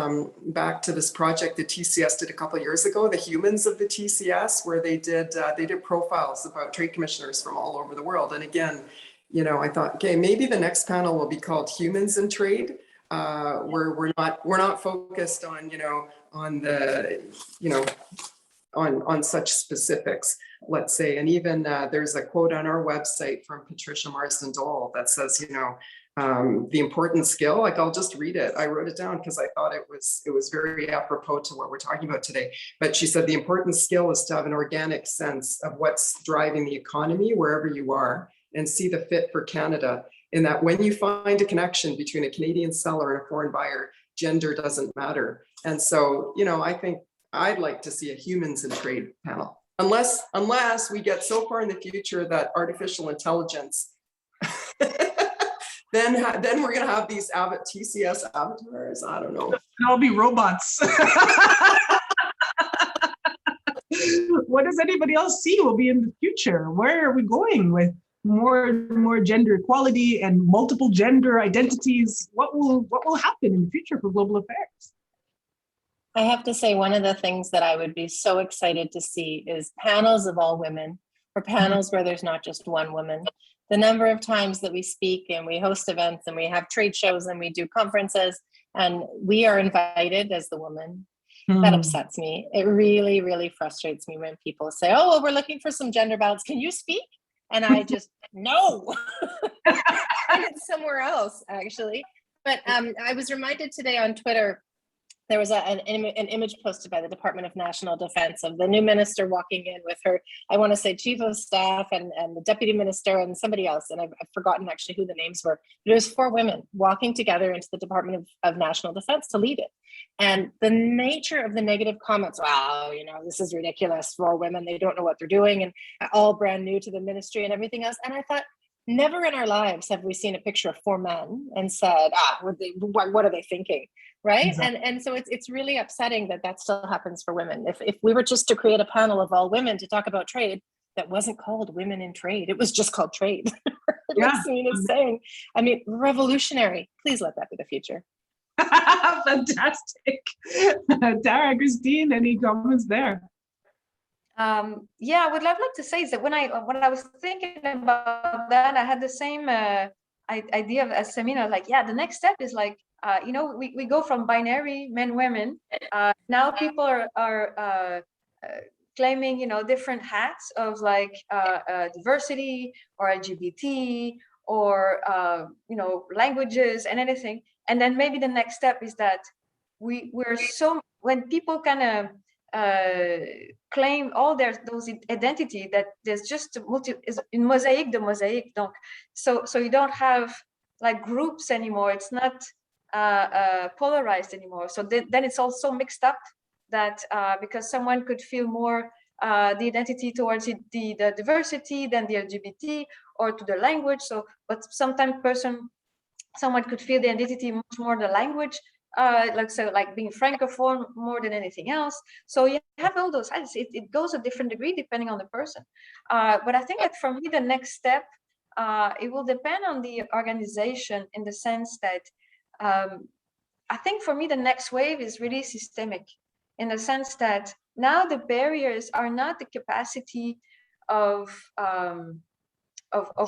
back to this project that TCS did a couple of years ago, the Humans of the TCS, where they did profiles about trade commissioners from all over the world. And again, you know, I thought, okay, maybe the next panel will be called Humans in Trade, where we're not focused on, you know, on the, you know, on such specifics, let's say. And even there's a quote on our website from Patricia Marsden Dole that says, you know, the important skill, like I'll just read it. I wrote it down because I thought it was very apropos to what we're talking about today. But she said the important skill is to have an organic sense of what's driving the economy wherever you are and see the fit for Canada in that when you find a connection between a Canadian seller and a foreign buyer, gender doesn't matter. And so, you know, I think I'd like to see a Humans in Trade panel, unless we get so far in the future that artificial intelligence then we're going to have these TCS avatars. I don't know. I'll be robots. What does anybody else see will be in the future? Where are we going with more gender equality and multiple gender identities? What will happen in the future for global affairs? I have to say, one of the things that I would be so excited to see is panels of all women, or panels where there's not just one woman. The number of times that we speak and we host events and we have trade shows and we do conferences and we are invited as the woman, that upsets me. It really, really frustrates me when people say, oh, well, we're looking for some gender balance. Can you speak? And I just, no, find it somewhere else, actually. But I was reminded today on Twitter, there was an image posted by the Department of National Defense of the new minister walking in with her, I want to say chief of staff and the deputy minister and somebody else. And I've forgotten actually who the names were. But it was 4 women walking together into the Department of National Defense to lead it. And the nature of the negative comments, wow, you know, this is ridiculous, 4 women, they don't know what they're doing and all brand new to the ministry and everything else. And I thought, never in our lives have we seen a picture of 4 men and said, what are they thinking? Right. Exactly. And so it's really upsetting that still happens for women. If we were just to create a panel of all women to talk about trade, that wasn't called Women in Trade. It was just called Trade. Yeah. Is saying, I mean, revolutionary. Please let that be the future. Fantastic. Tara, Christine, any comments there? Yeah, what I'd like to say is that when I was thinking about that, I had the same idea as Samina. Like, yeah, the next step is like, you know, we go from binary men, women. Now people are claiming, you know, different hats of like diversity or LGBT or languages and anything. And then maybe the next step is that when people kind of claim all those identity, that there's just in mosaic de mosaic. Donc, so you don't have like groups anymore. It's not polarized anymore. So then it's also mixed up that because someone could feel more the identity towards the diversity than the LGBT or to the language. So, but sometimes someone could feel the identity much more the language, like being francophone more than anything else. So you have all those sides. It goes a different degree depending on the person. But I think that for me, the next step, it will depend on the organization, in the sense that I think for me, the next wave is really systemic, in the sense that now the barriers are not the capacity of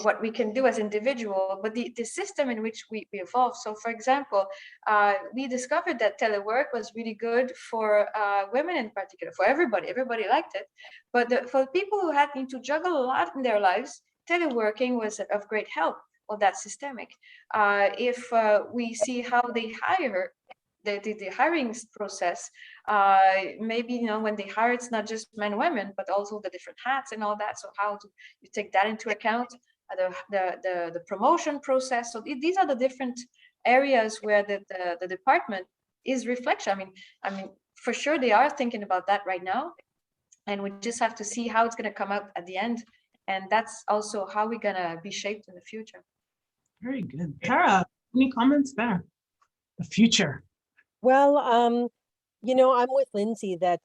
what we can do as individual, but the system in which we evolve. So for example, we discovered that telework was really good for women in particular, for everybody liked it. But for people who had to juggle a lot in their lives, teleworking was of great help. Well, that's systemic. If we see how they hire, the hiring process, maybe when they hire, it's not just men, women, but also the different hats and all that. So how do you take that into account? The promotion process. So these are the different areas where the department is reflection. I mean, for sure they are thinking about that right now, and we just have to see how it's going to come out at the end, and that's also how we're going to be shaped in the future. Very good. Tara, any comments there? The future. Well, I'm with Lindsay that,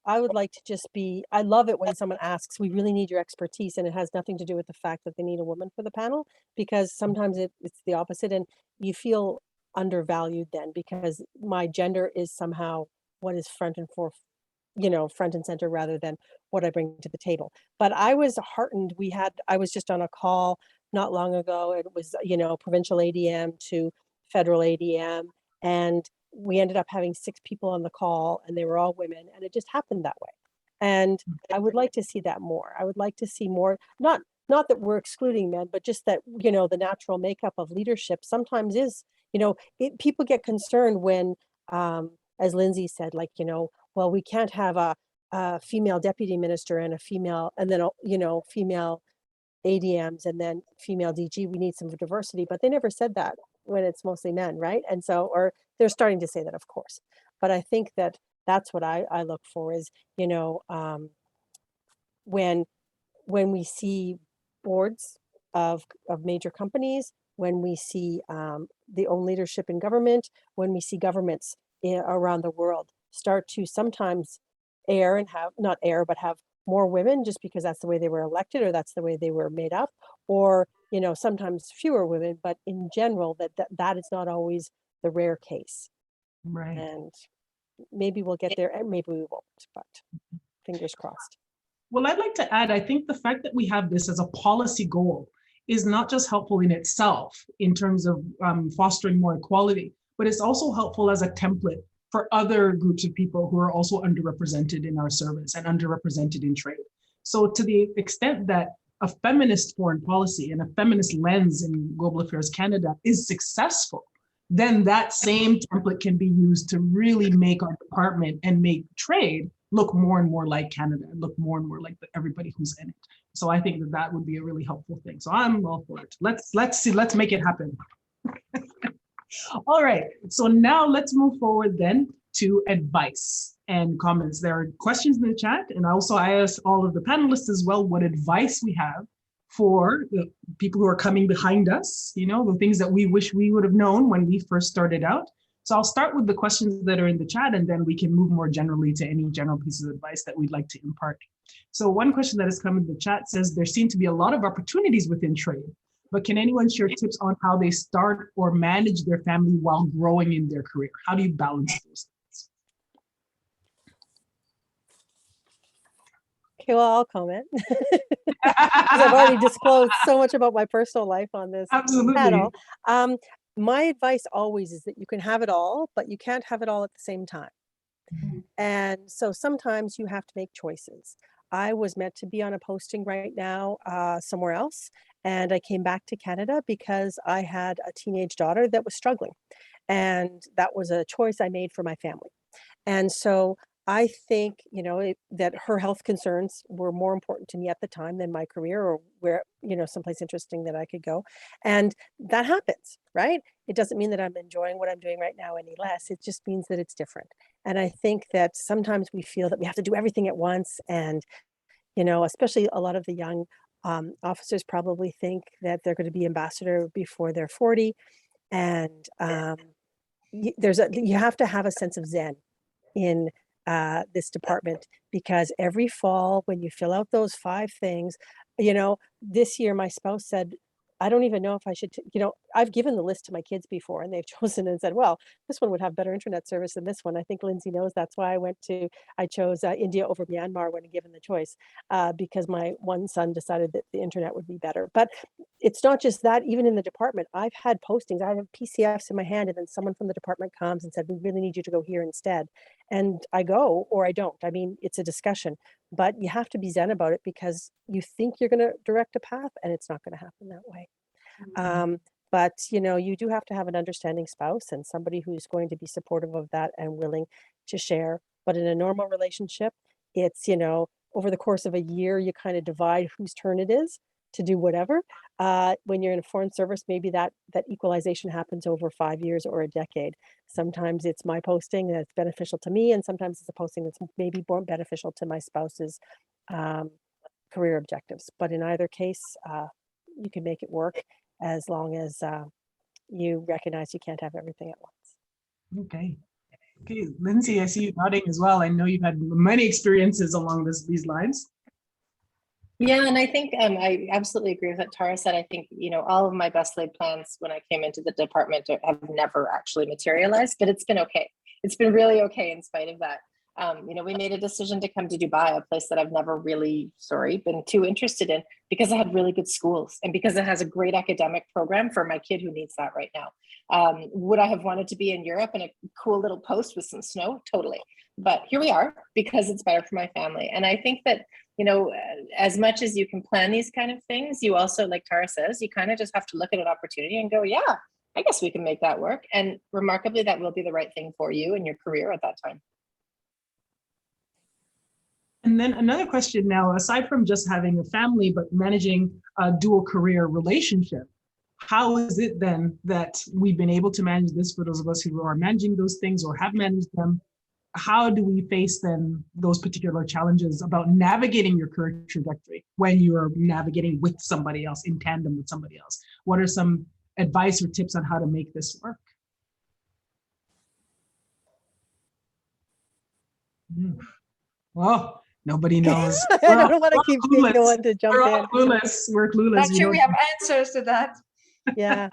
I would like to just I love it when someone asks, we really need your expertise, and it has nothing to do with the fact that they need a woman for the panel, because sometimes it's the opposite, and you feel undervalued then, because my gender is somehow what is front and center rather than what I bring to the table. But I was heartened. I was just on a call not long ago. It was, provincial ADM to federal ADM, and we ended up having 6 people on the call, and they were all women, and it just happened that way. And I would like to see that more. I would like to see more, not that we're excluding men, but just that, the natural makeup of leadership sometimes is, people get concerned when, as Lindsay said, well, we can't have a female deputy minister and a female, and then, female ADMs and then female DG. We need some diversity, but they never said that when it's mostly men, right? And so, or they're starting to say that, of course. But I think that's what I look for is, when we see boards of major companies, when we see the own leadership in government, when we see governments around the world start to sometimes have more women just because that's the way they were elected or that's the way they were made up, or sometimes fewer women, but in general that is not always the rare case. Right. And maybe we'll get there and maybe we won't, but fingers crossed. Well, I'd like to add, I think the fact that we have this as a policy goal is not just helpful in itself in terms of fostering more equality, but it's also helpful as a template for other groups of people who are also underrepresented in our service and underrepresented in trade. So to the extent that a feminist foreign policy and a feminist lens in Global Affairs Canada is successful, then that same template can be used to really make our department and make trade look more and more like Canada and look more and more like everybody who's in it. So I think that would be a really helpful thing. So I'm all for it. Let's make it happen. All right, so now let's move forward then to advice and comments. There are questions in the chat, and also I asked all of the panelists as well what advice we have for the people who are coming behind us, the things that we wish we would have known when we first started out. So I'll start with the questions that are in the chat, and then we can move more generally to any general pieces of advice that we'd like to impart. So one question that has come in the chat says, there seem to be a lot of opportunities within trade, but can anyone share tips on how they start or manage their family while growing in their career? How do you balance those things? Okay, well, I'll comment. Because I've already disclosed so much about my personal life on this panel. My advice always is that you can have it all, but you can't have it all at the same time. Mm-hmm. And so sometimes you have to make choices. I was meant to be on a posting right now somewhere else, And I came back to Canada because I had a teenage daughter that was struggling. And that was a choice I made for my family. And so I think, that her health concerns were more important to me at the time than my career or where, someplace interesting that I could go. And that happens, right? It doesn't mean that I'm enjoying what I'm doing right now any less. It just means that it's different. And I think that sometimes we feel that we have to do everything at once. And, especially a lot of the young officers probably think that they're going to be ambassador before they're 40. And you have to have a sense of zen in this department, because every fall when you fill out those 5 things, this year my spouse said, I don't even know if I should, I've given the list to my kids before and they've chosen and said, well, this one would have better internet service than this one. I think Lindsay knows that's why I chose India over Myanmar when given the choice, because my one son decided that the internet would be better. But it's not just that. Even in the department, I've had postings, I have PCFs in my hand, and then someone from the department comes and said, we really need you to go here instead. And I go or I don't. I mean, it's a discussion, but you have to be zen about it, because you think you're going to direct a path and it's not going to happen that way. But you do have to have an understanding spouse and somebody who's going to be supportive of that and willing to share. But in a normal relationship, it's, over the course of a year, you kind of divide whose turn it is to do whatever. When you're in a foreign service, maybe that equalization happens over 5 years or a decade. Sometimes it's my posting that's beneficial to me, and sometimes it's a posting that's maybe more beneficial to my spouse's career objectives. But in either case, you can make it work as long as you recognize you can't have everything at once. Okay. Lindsay, I see you nodding as well. I know you've had many experiences along these lines. Yeah, and I think I absolutely agree with what Tara said. I think, all of my best laid plans when I came into the department have never actually materialized, but it's been okay. It's been really okay in spite of that. We made a decision to come to Dubai, a place that I've never really, been too interested in, because it had really good schools and because it has a great academic program for my kid who needs that right now. Would I have wanted to be in Europe in a cool little post with some snow? Totally. But here we are because it's better for my family. And I think that, as much as you can plan these kind of things, you also, like Tara says, you kind of just have to look at an opportunity and go, yeah, I guess we can make that work. And remarkably, that will be the right thing for you in your career at that time. And then another question now, aside from just having a family, but managing a dual career relationship, how is it then that we've been able to manage this for those of us who are managing those things or have managed them? How do we face then those particular challenges about navigating your career trajectory when you are navigating with somebody else, in tandem with somebody else? What are some advice or tips on how to make this work? Well, nobody knows. I don't want to keep going to jump We're in. all clueless. We're clueless. Not sure we have answers to that. Yeah.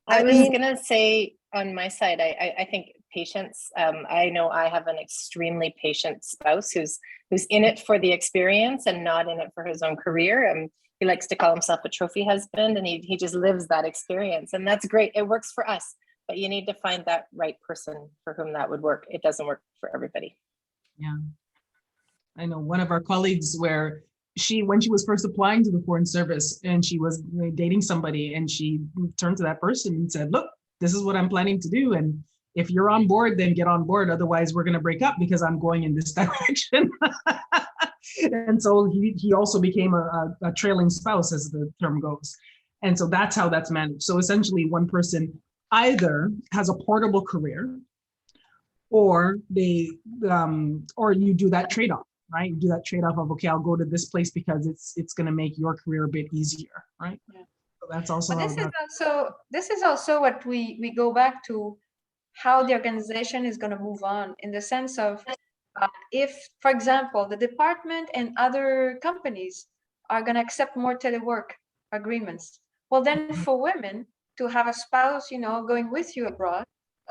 I was going to say on my side, I think patience. I know I have an extremely patient spouse who's in it for the experience and not in it for his own career. He likes to call himself a trophy husband, and he just lives that experience. And that's great. It works for us, but you need to find that right person for whom that would work. It doesn't work for everybody. Yeah. I know one of our colleagues where when she was first applying to the Foreign Service and she was dating somebody, and she turned to that person and said, look, this is what I'm planning to do. And if you're on board, then get on board. Otherwise, we're going to break up because I'm going in this direction. And so he also became a trailing spouse, as the term goes. And so that's how that's managed. So essentially, one person either has a portable career, or or you do that trade-off, right? You do that trade-off of, okay, I'll go to this place because it's going to make your career a bit easier, right? Yeah. So that's also. But this is also what we go back to, how the organization is going to move on, in the sense of if, for example, the department and other companies are going to accept more telework agreements, well, then for women to have a spouse, going with you abroad,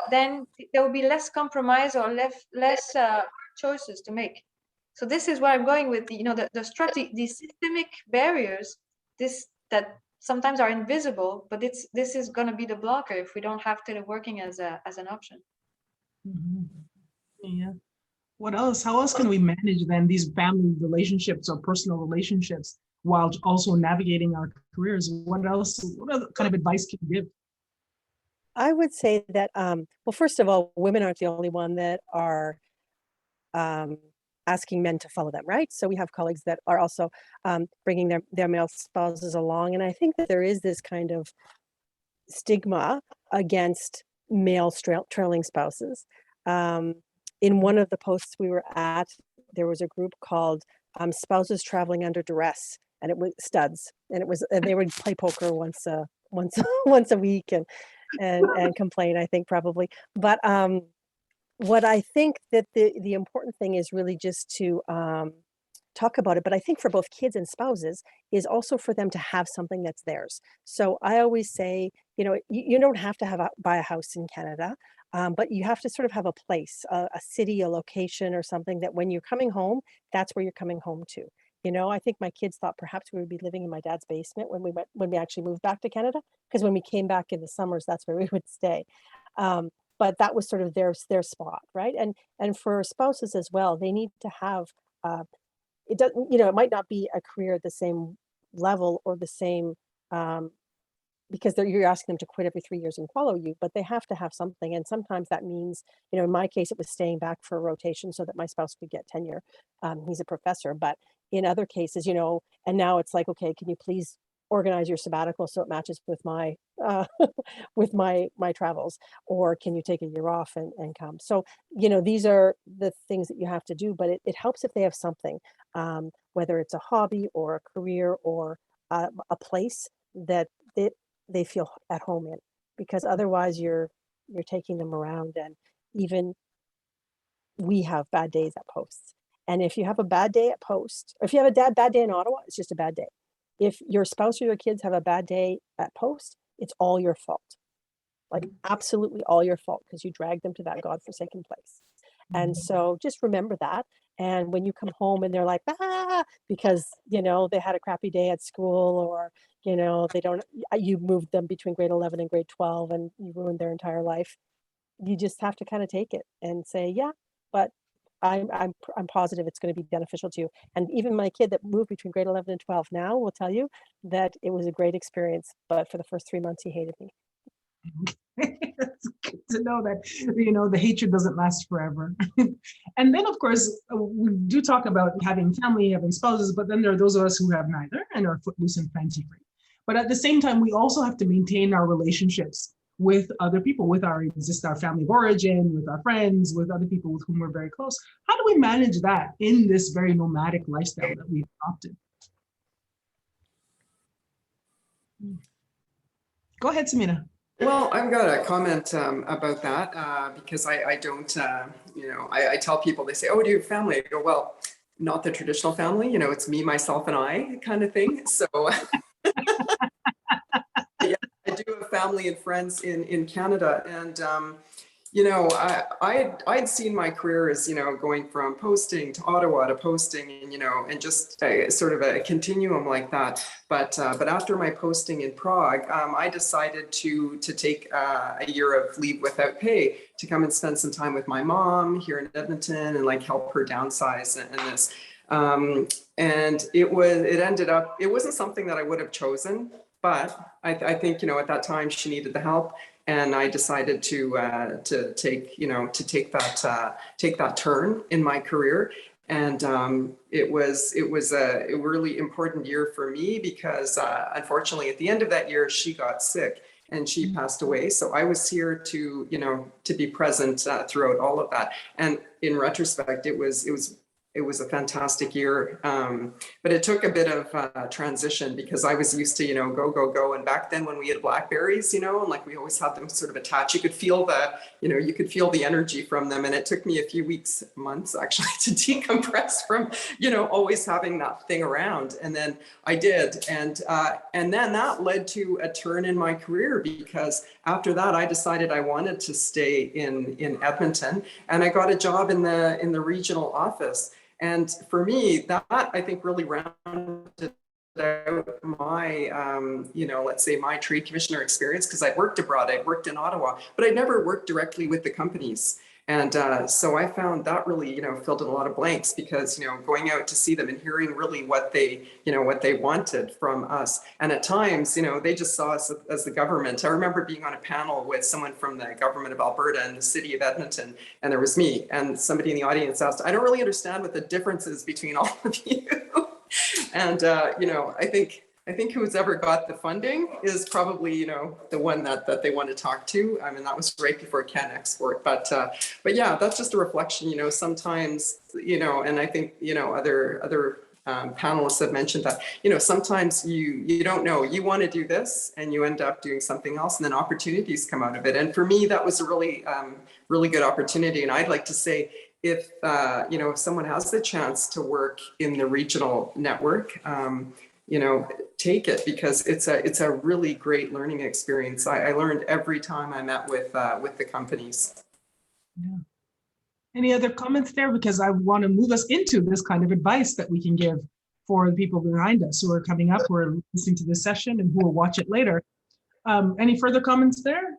then there will be less compromise or less choices to make. So this is where I'm going with the strategy, these systemic barriers, that sometimes are invisible, but this is going to be the blocker if we don't have teleworking as an option. Mm-hmm. Yeah. What else? How else can we manage then these family relationships or personal relationships while also navigating our careers. What other kind of advice can you give? I would say that, well, first of all, women aren't the only one that are asking men to follow them, right? So we have colleagues that are also bringing their male spouses along. And I think that there is this kind of stigma against male trailing spouses. In one of the posts we were at, there was a group called Spouses Traveling Under Duress, and it was studs, and they would play poker once a week and complain, I think, probably. But what I think that the important thing is really just to talk about it. But I think for both kids and spouses is also for them to have something that's theirs. So I always say, you don't have to buy a house in Canada, but you have to sort of have a place, a city, a location or something that when you're coming home, that's where you're coming home to. I think my kids thought perhaps we would be living in my dad's basement when we actually moved back to Canada, because when we came baback in the summers, that's where we would stay. But that was sort of their spot, right? And for spouses as well, they need to have it doesn't, it might not be a career at the same level or the same because you're asking them to quit every 3 years and follow you, but they have to have something. And sometimes that means, in my case, it was staying back for a rotation so that my spouse could get tenure. He's a professor, but in other cases, and now it's like, okay, can you please organize your sabbatical so it matches with my with my travels, or can you take a year off and come? So these are the things that you have to do, but it helps if they have something, whether it's a hobby or a career or a place that they feel at home in, because otherwise you're taking them around. And even we have bad days at posts, and if you have a bad day at post, or if you have a bad day in Ottawa, it's just a bad day. If your spouse or your kids have a bad day at post, it's all your fault, like absolutely all your fault, because you dragged them to that godforsaken place. And so just remember that. And when you come home and they're like, because, they had a crappy day at school, or, you moved them between grade 11 and grade 12 and you ruined their entire life. You just have to kind of take it and say, yeah, but I'm positive it's going to be beneficial to you. And even my kid that moved between grade 11 and 12 now will tell you that it was a great experience, but for the first 3 months he hated me. It's good to know that, the hatred doesn't last forever. And then, of course, we do talk about having family, having spouses, but then there are those of us who have neither and are footloose and fancy free. But at the same time, we also have to maintain our relationships with other people, with our family of origin, with our friends, with other people with whom we're very close. How do we manage that in this very nomadic lifestyle that we've adopted? Go ahead, Samina. Well, I've got a comment about that because I don't, I tell people, they say, oh, do you have family? I go, well, not the traditional family, it's me, myself, and I kind of thing. So yeah, I do have family and friends in Canada. And, I'd seen my career as, going from posting to Ottawa to posting and just sort of a continuum like that. But after my posting in Prague, I decided to take a year of leave without pay to come and spend some time with my mom here in Edmonton and help her downsize and this. And it ended up, it wasn't something that I would have chosen, but I think, at that time she needed the help. And I decided to take that turn in my career. And it was a really important year for me because unfortunately at the end of that year, she got sick and she passed away. So I was here to be present throughout all of that. And in retrospect, it was a fantastic year, but it took a bit of transition because I was used to, go. And back then when we had Blackberries, and we always had them sort of attached, you could feel the energy from them. And it took me a few weeks, months actually to decompress from, always having that thing around. And then I did. And then that led to a turn in my career because after that, I decided I wanted to stay in Edmonton, and I got a job in the regional office. And for me, that I think really rounded out my, let's say my trade commissioner experience, because I worked abroad, I worked in Ottawa, but I never worked directly with the companies. And so I found that really, filled in a lot of blanks, because, going out to see them and hearing really what they wanted from us. And at times, they just saw us as the government. I remember being on a panel with someone from the government of Alberta and the city of Edmonton, and there was me, and somebody in the audience asked, I don't really understand what the difference is between all of you. And, I think who's ever got the funding is probably, the one that they want to talk to. I mean, that was right before Can Export. But yeah, that's just a reflection, sometimes, and I think, other panelists have mentioned that, sometimes you don't know, you want to do this and you end up doing something else, and then opportunities come out of it. And for me, that was a really, really good opportunity. And I'd like to say, if someone has the chance to work in the regional network, take it, because it's a really great learning experience. I learned every time I met with the companies. Yeah. Any other comments there? Because I want to move us into this kind of advice that we can give for the people behind us who are coming up, who are listening to this session, and who will watch it later. Any further comments there?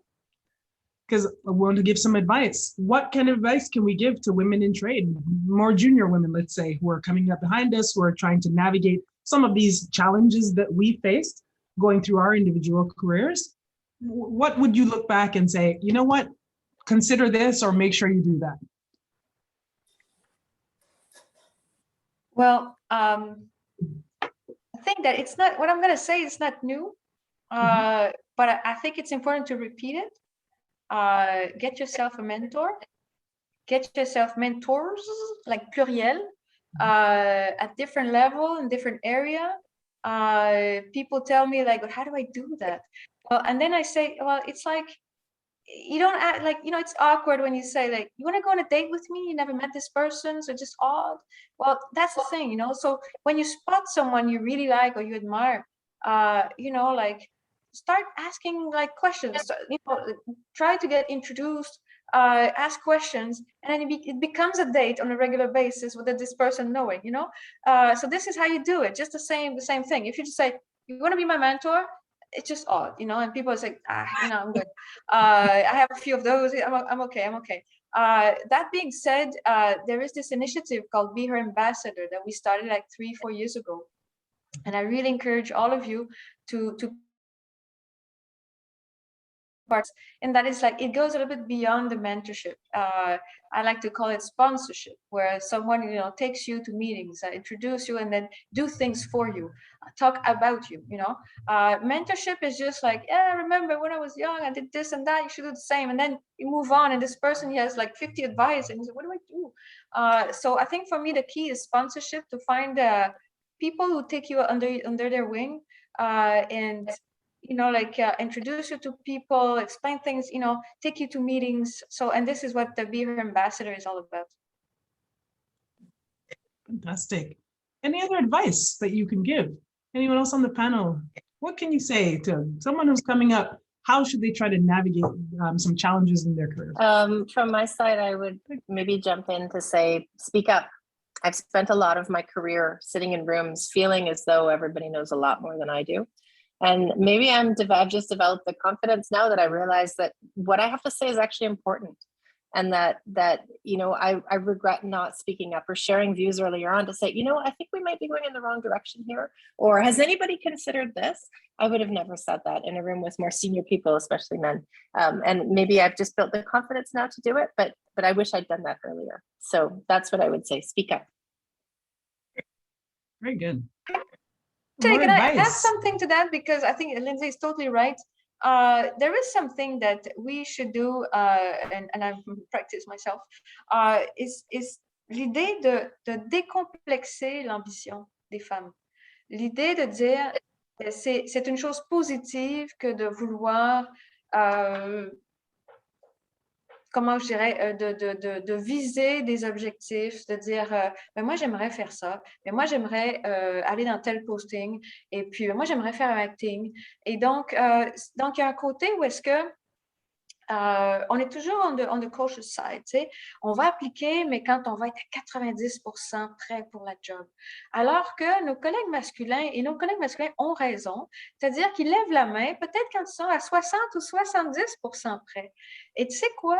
Because I want to give some advice. What kind of advice can we give to women in trade, more junior women, let's say, who are coming up behind us, who are trying to navigate some of these challenges that we faced going through our individual careers? What would you look back and say, you know what, consider this, or make sure you do that? Well, I think that it's not, what I'm going to say is not new, but I think it's important to repeat it. Get yourself a mentor, get yourself mentors, like pluriel, at different level in different area. People tell me like, how do I do that? Well, and then I say, well, it's like, you don't act like, it's awkward when you say like, you want to go on a date with me? You never met this person, so just odd. Well, that's the thing, so when you spot someone you really like or you admire, like start asking like questions, try to get introduced, ask questions, and then it becomes a date on a regular basis with this person knowing, so this is how you do it. Just the same thing. If you just say, you want to be my mentor, it's just odd, and people say, I'm good. I have a few of those. I'm okay. That being said, there is this initiative called Be Her Ambassador that we started like 3-4 years ago. And I really encourage all of you to parts, and that is like, it goes a little bit beyond the mentorship. I like to call it sponsorship, where someone takes you to meetings, introduce you, and then do things for you, talk about you. Mentorship is just like, yeah, remember when I was young, I did this and that, you should do the same, and then you move on, and this person, he has like 50 advice, and he's like, what do I do? So I think for me the key is sponsorship, to find people who take you under their wing, and introduce you to people, explain things, take you to meetings. So, and this is what the Be Her Ambassador is all about. Fantastic. Any other advice that you can give? Anyone else on the panel? What can you say to someone who's coming up? How should they try to navigate some challenges in their career? From my side, I would maybe jump in to say, speak up. I've spent a lot of my career sitting in rooms feeling as though everybody knows a lot more than I do. And maybe I've just developed the confidence now that I realize that what I have to say is actually important. And that I regret not speaking up or sharing views earlier on to say, I think we might be going in the wrong direction here. Or has anybody considered this? I would have never said that in a room with more senior people, especially men. And maybe I've just built the confidence now to do it, but I wish I'd done that earlier. So that's what I would say, speak up. Very good. Can I add something to that? Because I think Lindsay is totally right. There is something that we should do, and I've practiced myself, is l'idée de décomplexer l'ambition des femmes. L'idée de dire, c'est une chose positive que de vouloir, comment je dirais, de viser des objectifs, de dire, mais moi j'aimerais faire ça, mais moi j'aimerais aller dans tel posting, et puis moi j'aimerais faire un acting. Et donc il y a un côté où est-ce que on est toujours on the cautious side, tu sais. On va appliquer, mais quand on va être à 90% prêt pour la job. Alors que nos collègues masculins ont raison, c'est-à-dire qu'ils lèvent la main, peut-être quand ils sont à 60 ou 70% prêts. Et tu sais quoi?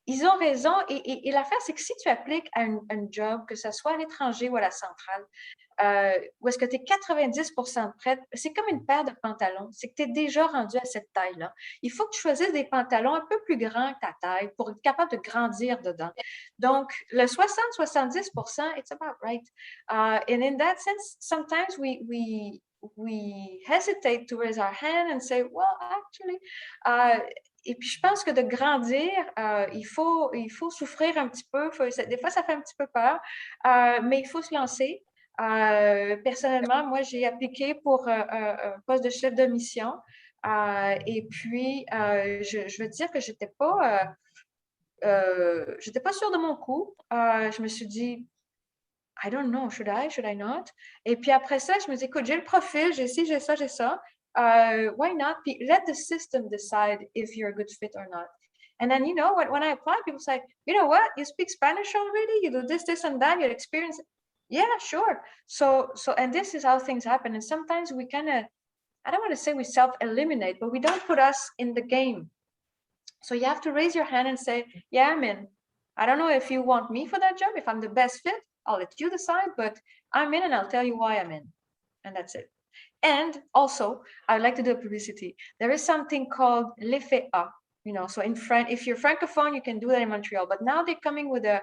Ils ont raison. Et l'affaire, c'est que si tu appliques à un job, que ce soit à l'étranger ou à la centrale, où est-ce que tu es 90% prête, c'est comme une paire de pantalons. C'est que tu es déjà rendu à cette taille-là. Il faut que tu choisisses des pantalons un peu plus grands que ta taille pour être capable de grandir dedans. Donc, le 60-70%, it's about right. And in that sense, sometimes we hesitate to raise our hand and say, well, actually, et puis, je pense que de grandir, il faut souffrir un petit peu. Des fois, ça fait un petit peu peur, mais il faut se lancer. Personnellement, moi, j'ai appliqué pour un poste de chef de mission. Et puis, je veux dire que j'étais pas sûre de mon coup. Je me suis dit, I don't know, should I not? Et puis après ça, je me dis, écoute, j'ai le profil, j'ai ci, j'ai ça, j'ai ça. Why not? Let the system decide if you're a good fit or not. And then, you know, when I apply, people say, you know what? You speak Spanish already? You do this, and that. Your experience. Yeah, sure. So, and this is how things happen. And sometimes we kind of, I don't want to say we self-eliminate, but we don't put us in the game. So you have to raise your hand and say, yeah, I'm in. I don't know if you want me for that job. If I'm the best fit, I'll let you decide, but I'm in and I'll tell you why I'm in. And that's it. And also, I'd like to do a publicity. There is something called l'effet A. You know, so in French, if you're Francophone, you can do that in Montreal. But now they're coming with a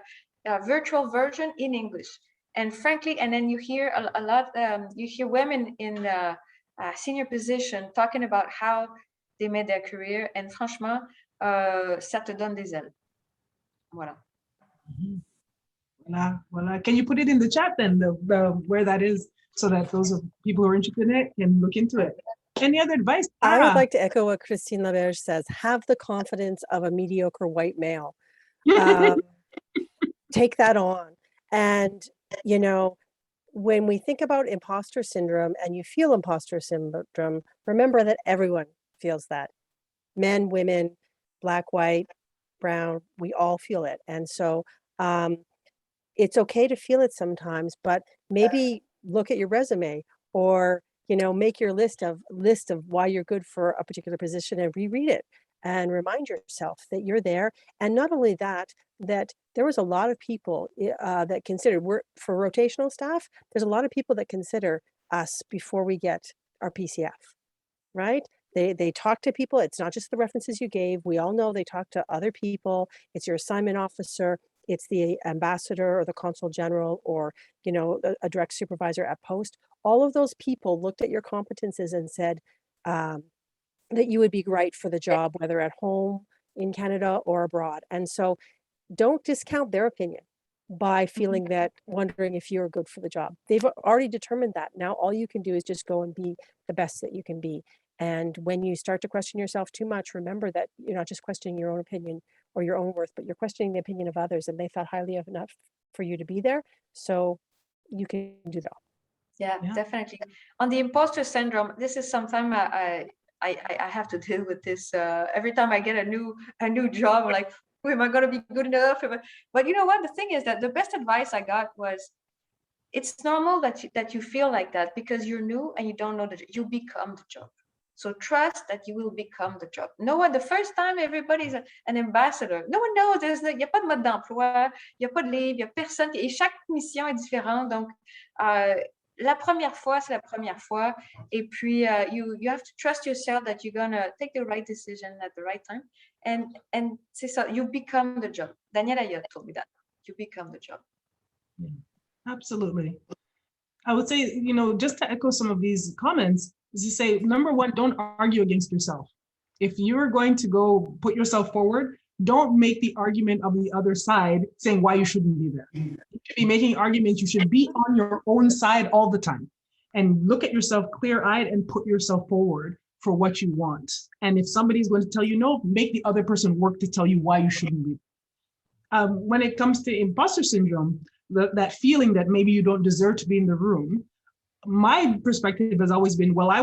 virtual version in English. And frankly, and then you hear a lot, you hear women in a senior position talking about how they made their career. And franchement, ça te donne des ailes. Voilà. Mm-hmm. Voila. Can you put it in the chat then, the where that is, so that those of people who are interested in it can look into it? Any other advice? I would like to echo what Christine Laberge says. Have the confidence of a mediocre white male. Take that on. And, you know, when we think about imposter syndrome and you feel imposter syndrome, remember that everyone feels that. Men, women, black, white, brown, we all feel it. And so it's okay to feel it sometimes, but maybe look at your resume, or, you know, make your list of why you're good for a particular position and reread it and remind yourself that you're there. And not only that, that there was a lot of people that considered, for rotational staff, there's a lot of people that consider us before we get our PCF, right? They talk to people. It's not just the references you gave. We all know they talk to other people. It's your assignment officer. It's the ambassador or the consul general, or, you know, a direct supervisor at post. All of those people looked at your competences and said that you would be right for the job, whether at home, in Canada, or abroad. And so don't discount their opinion by feeling that, wondering if you're good for the job. They've already determined that. Now all you can do is just go and be the best that you can be. And when you start to question yourself too much, remember that you're not just questioning your own opinion or your own worth, but you're questioning the opinion of others, and they thought highly of enough for you to be there. So you can do that. Yeah, definitely. On the imposter syndrome, this is something I have to deal with this every time I get a new job. I'm like, oh, am I going to be good enough? But you know what? The thing is that the best advice I got was, it's normal that you feel like that because you're new and you don't know that you become the job. So trust that you will become the job. No one, the first time everybody's an ambassador. No one knows. Il n'y a pas de mode d'emploi, il n'y a pas de livre, il n'y a personne. Et chaque mission est différente. Donc, la première fois, c'est la première fois. Et puis, you have to trust yourself that you're going to take the right decision at the right time. And c'est ça, you become the job. Daniel Ayot told me that. You become the job. Yeah, absolutely. I would say, you know, just to echo some of these comments, is to say, number one, don't argue against yourself. If you're going to go put yourself forward, don't make the argument of the other side saying why you shouldn't be there. You should be making arguments. You should be on your own side all the time and look at yourself clear-eyed and put yourself forward for what you want. And if somebody's going to tell you no, make the other person work to tell you why you shouldn't be there. When it comes to imposter syndrome, that feeling that maybe you don't deserve to be in the room, my perspective has always been, well, I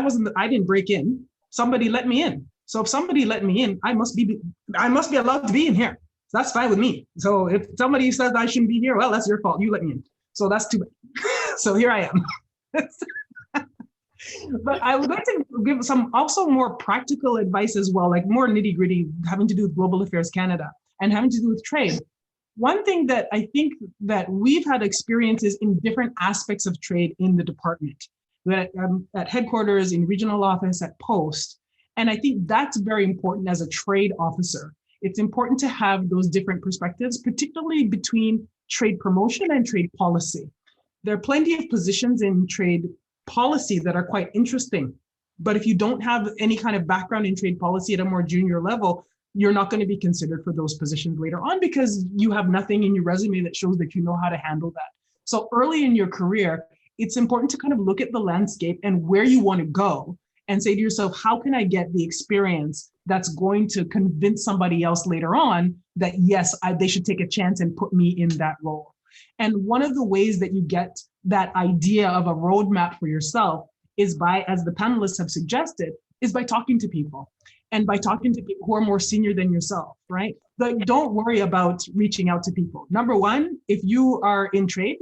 didn't break in. Somebody let me in. So if somebody let me in, I must be allowed to be in here. So that's fine with me. So if somebody says I shouldn't be here, well, that's your fault. You let me in. So that's too bad. So here I am. But I would like to give some also more practical advice as well, like more nitty gritty, having to do with Global Affairs Canada and having to do with trade. One thing that I think that we've had experiences in different aspects of trade in the department, that at headquarters, in regional office, at post. And I think that's very important as a trade officer. It's important to have those different perspectives, particularly between trade promotion and trade policy. There are plenty of positions in trade policy that are quite interesting, but if you don't have any kind of background in trade policy at a more junior level, you're not going to be considered for those positions later on because you have nothing in your resume that shows that you know how to handle that. So early in your career, it's important to kind of look at the landscape and where you want to go and say to yourself, how can I get the experience that's going to convince somebody else later on that yes, they should take a chance and put me in that role. And one of the ways that you get that idea of a roadmap for yourself is by, as the panelists have suggested, is by talking to people and by talking to people who are more senior than yourself, right? But don't worry about reaching out to people. Number one, if you are in trade,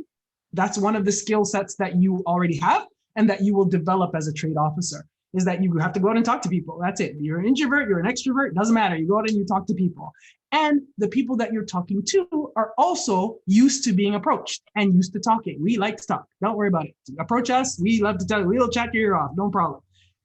that's one of the skill sets that you already have and that you will develop as a trade officer, is that you have to go out and talk to people. That's it. You're an introvert, you're an extrovert, doesn't matter. You go out and you talk to people. And the people that you're talking to are also used to being approached and used to talking. We like to talk. Don't worry about it. Approach us. We love to tell you. We'll chat your ear off. No problem.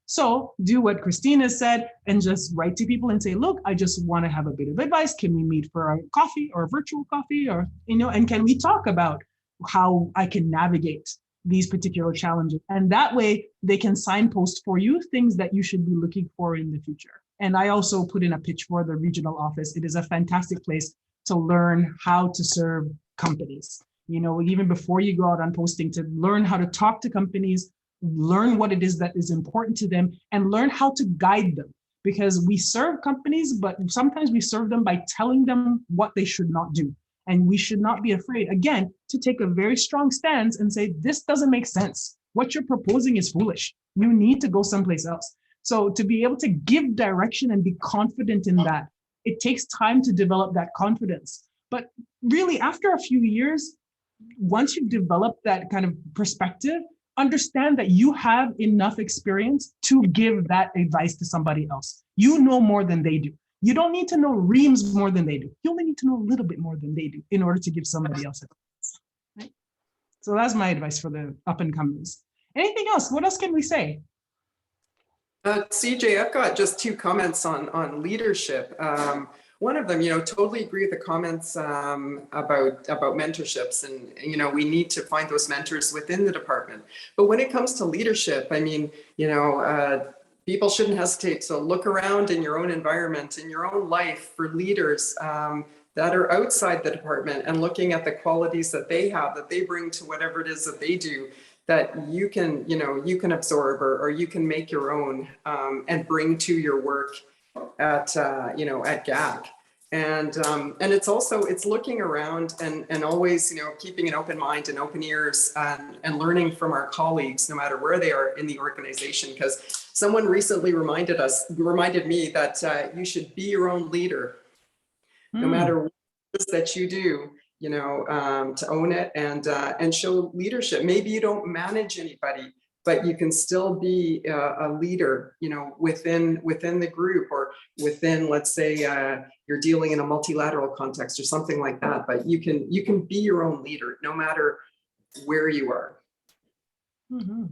So do what Christina said and just write to people and say, look, I just want to have a bit of advice. Can we meet for a coffee or a virtual coffee or, and can we talk about how I can navigate these particular challenges? And that way they can signpost for you things that you should be looking for in the future. And I also put in a pitch for the regional office. It is a fantastic place to learn how to serve companies. Even before you go out on posting, to learn how to talk to companies, learn what it is that is important to them, and learn how to guide them. Because we serve companies, but sometimes we serve them by telling them what they should not do. And we should not be afraid, again, to take a very strong stance and say, this doesn't make sense. What you're proposing is foolish. You need to go someplace else. So to be able to give direction and be confident in that, it takes time to develop that confidence. But really, after a few years, once you've developed that kind of perspective, understand that you have enough experience to give that advice to somebody else. You know more than they do. You don't need to know reams more than they do. You only need to know a little bit more than they do in order to give somebody else advice. Right? So that's my advice for the up and comers. Anything else? What else can we say? CJ, I've got just two comments on leadership. One of them, totally agree with the comments about mentorships, and we need to find those mentors within the department. But when it comes to leadership, I mean, people shouldn't hesitate to look around in your own environment, in your own life, for leaders that are outside the department and looking at the qualities that they have, that they bring to whatever it is that they do, that you can absorb or you can make your own and bring to your work at GAC. And it's looking around and always, keeping an open mind and open ears and learning from our colleagues, no matter where they are in the organization. Because someone recently reminded me that you should be your own leader, no matter what it is that you do. To own it and show leadership. Maybe you don't manage anybody, but you can still be a leader, within the group or within, let's say, you're dealing in a multilateral context or something like that. But you can be your own leader, no matter where you are. Mm-hmm.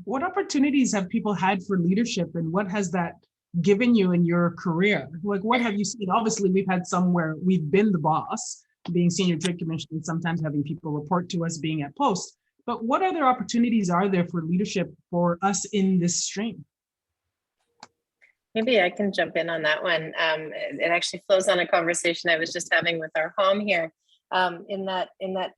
What opportunities have people had for leadership, and what has that given you in your career? Like, what have you seen? Obviously, we've had some where we've been the boss, being senior trade commissioner, and sometimes having people report to us being at post. But what other opportunities are there for leadership for us in this stream? Maybe I can jump in on that one. It actually flows on a conversation I was just having with our home here. In that,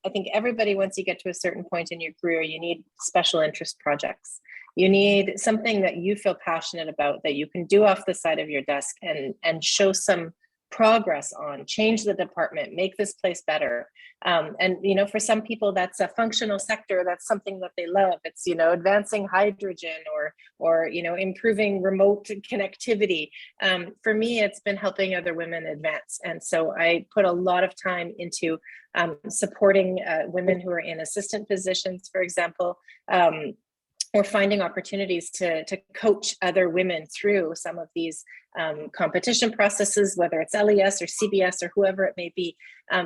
I think everybody, once you get to a certain point in your career, you need special interest projects. You need something that you feel passionate about, that you can do off the side of your desk and show some progress on, change the department, make this place better. And, you know, for some people, that's a functional sector. That's something that they love. It's, you know, advancing hydrogen or, you know, improving remote connectivity. For me, it's been helping other women advance. And so I put a lot of time into supporting women who are in assistant positions, for example, or finding opportunities to coach other women through some of these competition processes, whether it's LES or CBS or whoever it may be,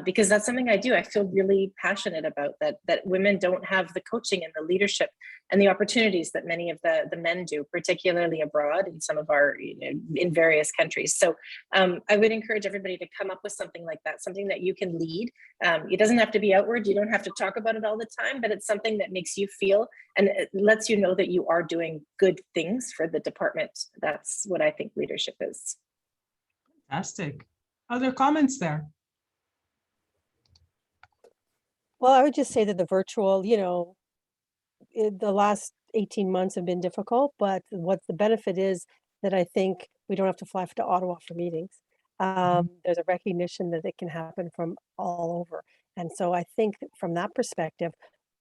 because that's something I do. I feel really passionate about that women don't have the coaching and the leadership and the opportunities that many of the men do, particularly abroad in some of our, you know, in various countries. So I would encourage everybody to come up with something like that, something that you can lead. It doesn't have to be outward. You don't have to talk about it all the time, but it's something that makes you feel and it lets you know that you are doing good things for the department. That's what I think leadership is. Fantastic. Other comments there? Well, I would just say that the virtual, you know, the last 18 months have been difficult, but what the benefit is that I think we don't have to fly to Ottawa for meetings. There's a recognition that it can happen from all over. And so I think that from that perspective,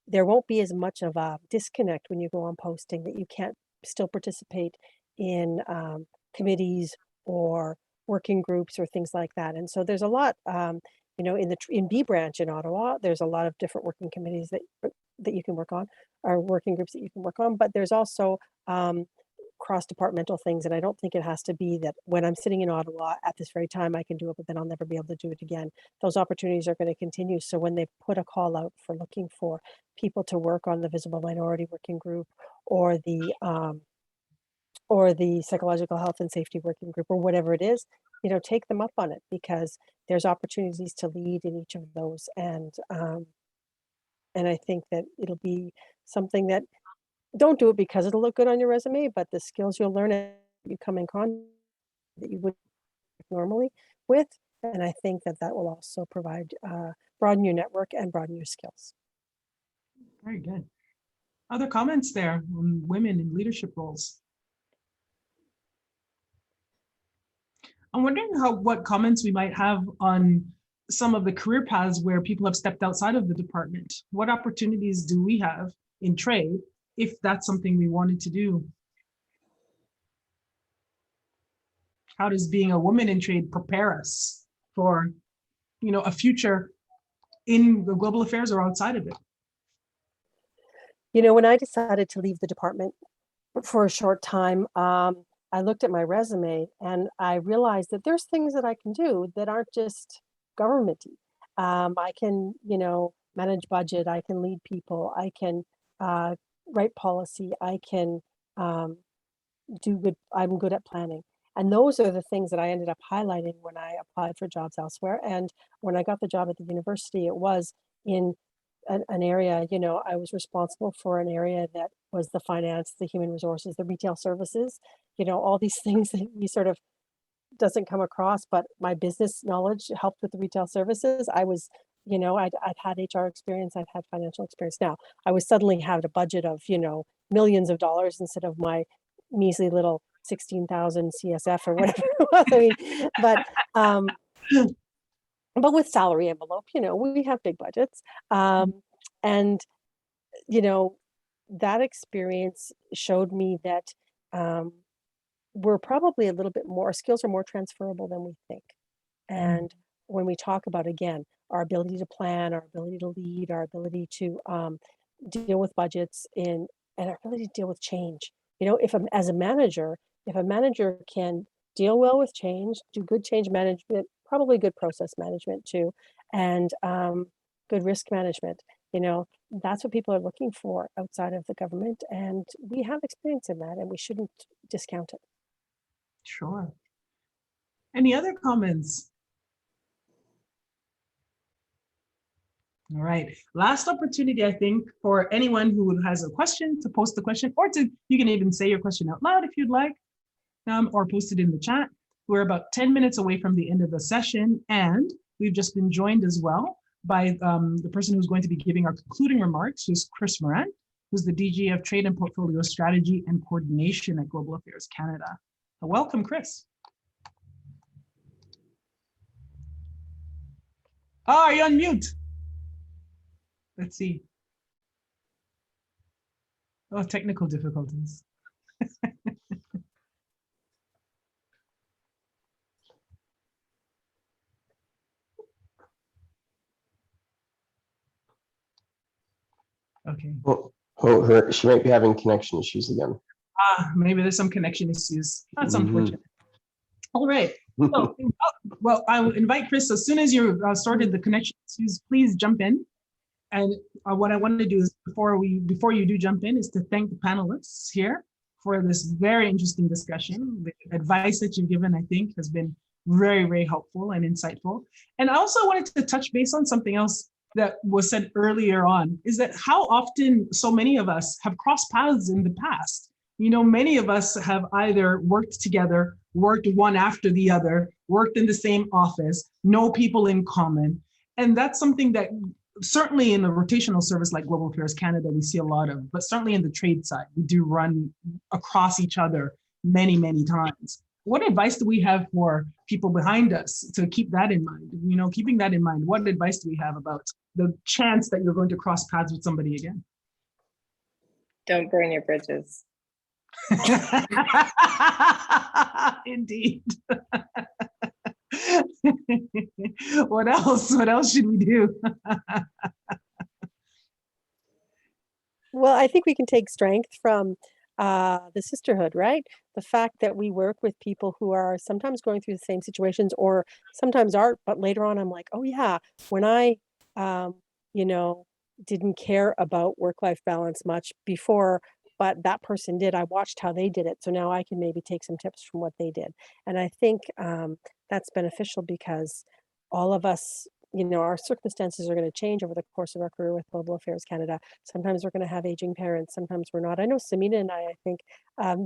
there won't be as much of a disconnect when you go on posting that you can't still participate in committees or working groups or things like that. And so there's a lot, you know, in B branch in Ottawa, there's a lot of different working committees that you can work on, or working groups that you can work on, but there's also cross-departmental things. And I don't think it has to be that when I'm sitting in Ottawa at this very time, I can do it, but then I'll never be able to do it again. Those opportunities are going to continue. So when they put a call out for looking for people to work on the visible minority working group or the psychological health and safety working group or whatever it is, you know, take them up on it because there's opportunities to lead in each of those. And I think that it'll be something that don't do it because it'll look good on your resume, but the skills you'll learn as you come in contact that you would normally with. And I think that will also provide, broaden your network and broaden your skills. Very good. Other comments there on women in leadership roles? I'm wondering what comments we might have on some of the career paths where people have stepped outside of the department. What opportunities do we have in trade if that's something we wanted to do? How does being a woman in trade prepare us for, you know, a future in the global affairs or outside of it? You know, when I decided to leave the department for a short time, I looked at my resume and I realized that there's things that I can do that aren't just government-y. I can, you know, manage budget, I can lead people, I can write policy, I can I'm good at planning. And those are the things that I ended up highlighting when I applied for jobs elsewhere. And when I got the job at the university, it was in an area, you know, I was responsible for an area that was the finance, the human resources, the retail services, you know, all these things that you sort of doesn't come across, but my business knowledge helped with the retail services. I was, you know, I'd had HR experience, I'd had financial experience. Now I was suddenly had a budget of, you know, millions of dollars instead of my measly little 16,000 CSF or whatever it was. I mean, but with salary envelope, you know, we have big budgets. And, you know, that experience showed me that we're probably a little bit more, skills are more transferable than we think. And when we talk about, again, our ability to plan, our ability to lead, our ability to deal with budgets and our ability to deal with change. You know, as a manager, if a manager can deal well with change, do good change management, probably good process management too, and good risk management, you know, that's what people are looking for outside of the government. And we have experience in that and we shouldn't discount it. Sure. Any other comments? All right, last opportunity, I think, for anyone who has a question to post the question, or you can even say your question out loud if you'd like, or post it in the chat. We're about 10 minutes away from the end of the session, and we've just been joined as well by the person who's going to be giving our concluding remarks, who's Chris Moran, who's the DG of Trade and Portfolio Strategy and Coordination at Global Affairs Canada. Welcome, Chris. Oh, are you on mute? Let's see. Oh, technical difficulties. Okay. She might be having connection issues again. Maybe there's some connection issues. That's Mhm. unfortunate. All right. Well, I will invite Chris. As soon as you sorted the connection issues, please jump in. And what I want to do is before you do jump in is to thank the panelists here for this very interesting discussion. The advice that you've given, I think, has been very, very helpful and insightful. And I also wanted to touch base on something else that was said earlier on, is that how often so many of us have crossed paths in the past. You know, many of us have either worked together, worked one after the other, worked in the same office, know people in common. And that's something that certainly in the rotational service like Global Affairs Canada, we see a lot of, but certainly in the trade side, we do run across each other many, many times. What advice do we have for people behind us to keep that in mind? You know, keeping that in mind, what advice do we have about the chance that you're going to cross paths with somebody again? Don't burn your bridges. Indeed. What else? What else should we do? Well, I think we can take strength from the sisterhood, right? The fact that we work with people who are sometimes going through the same situations or sometimes aren't, but later on I'm like, oh yeah, when I, you know, didn't care about work-life balance much before, but that person did, I watched how they did it. So now I can maybe take some tips from what they did. And I think that's beneficial because all of us, you know, our circumstances are going to change over the course of our career with Global Affairs Canada. Sometimes we're going to have aging parents, sometimes we're not. I know Samina and I think,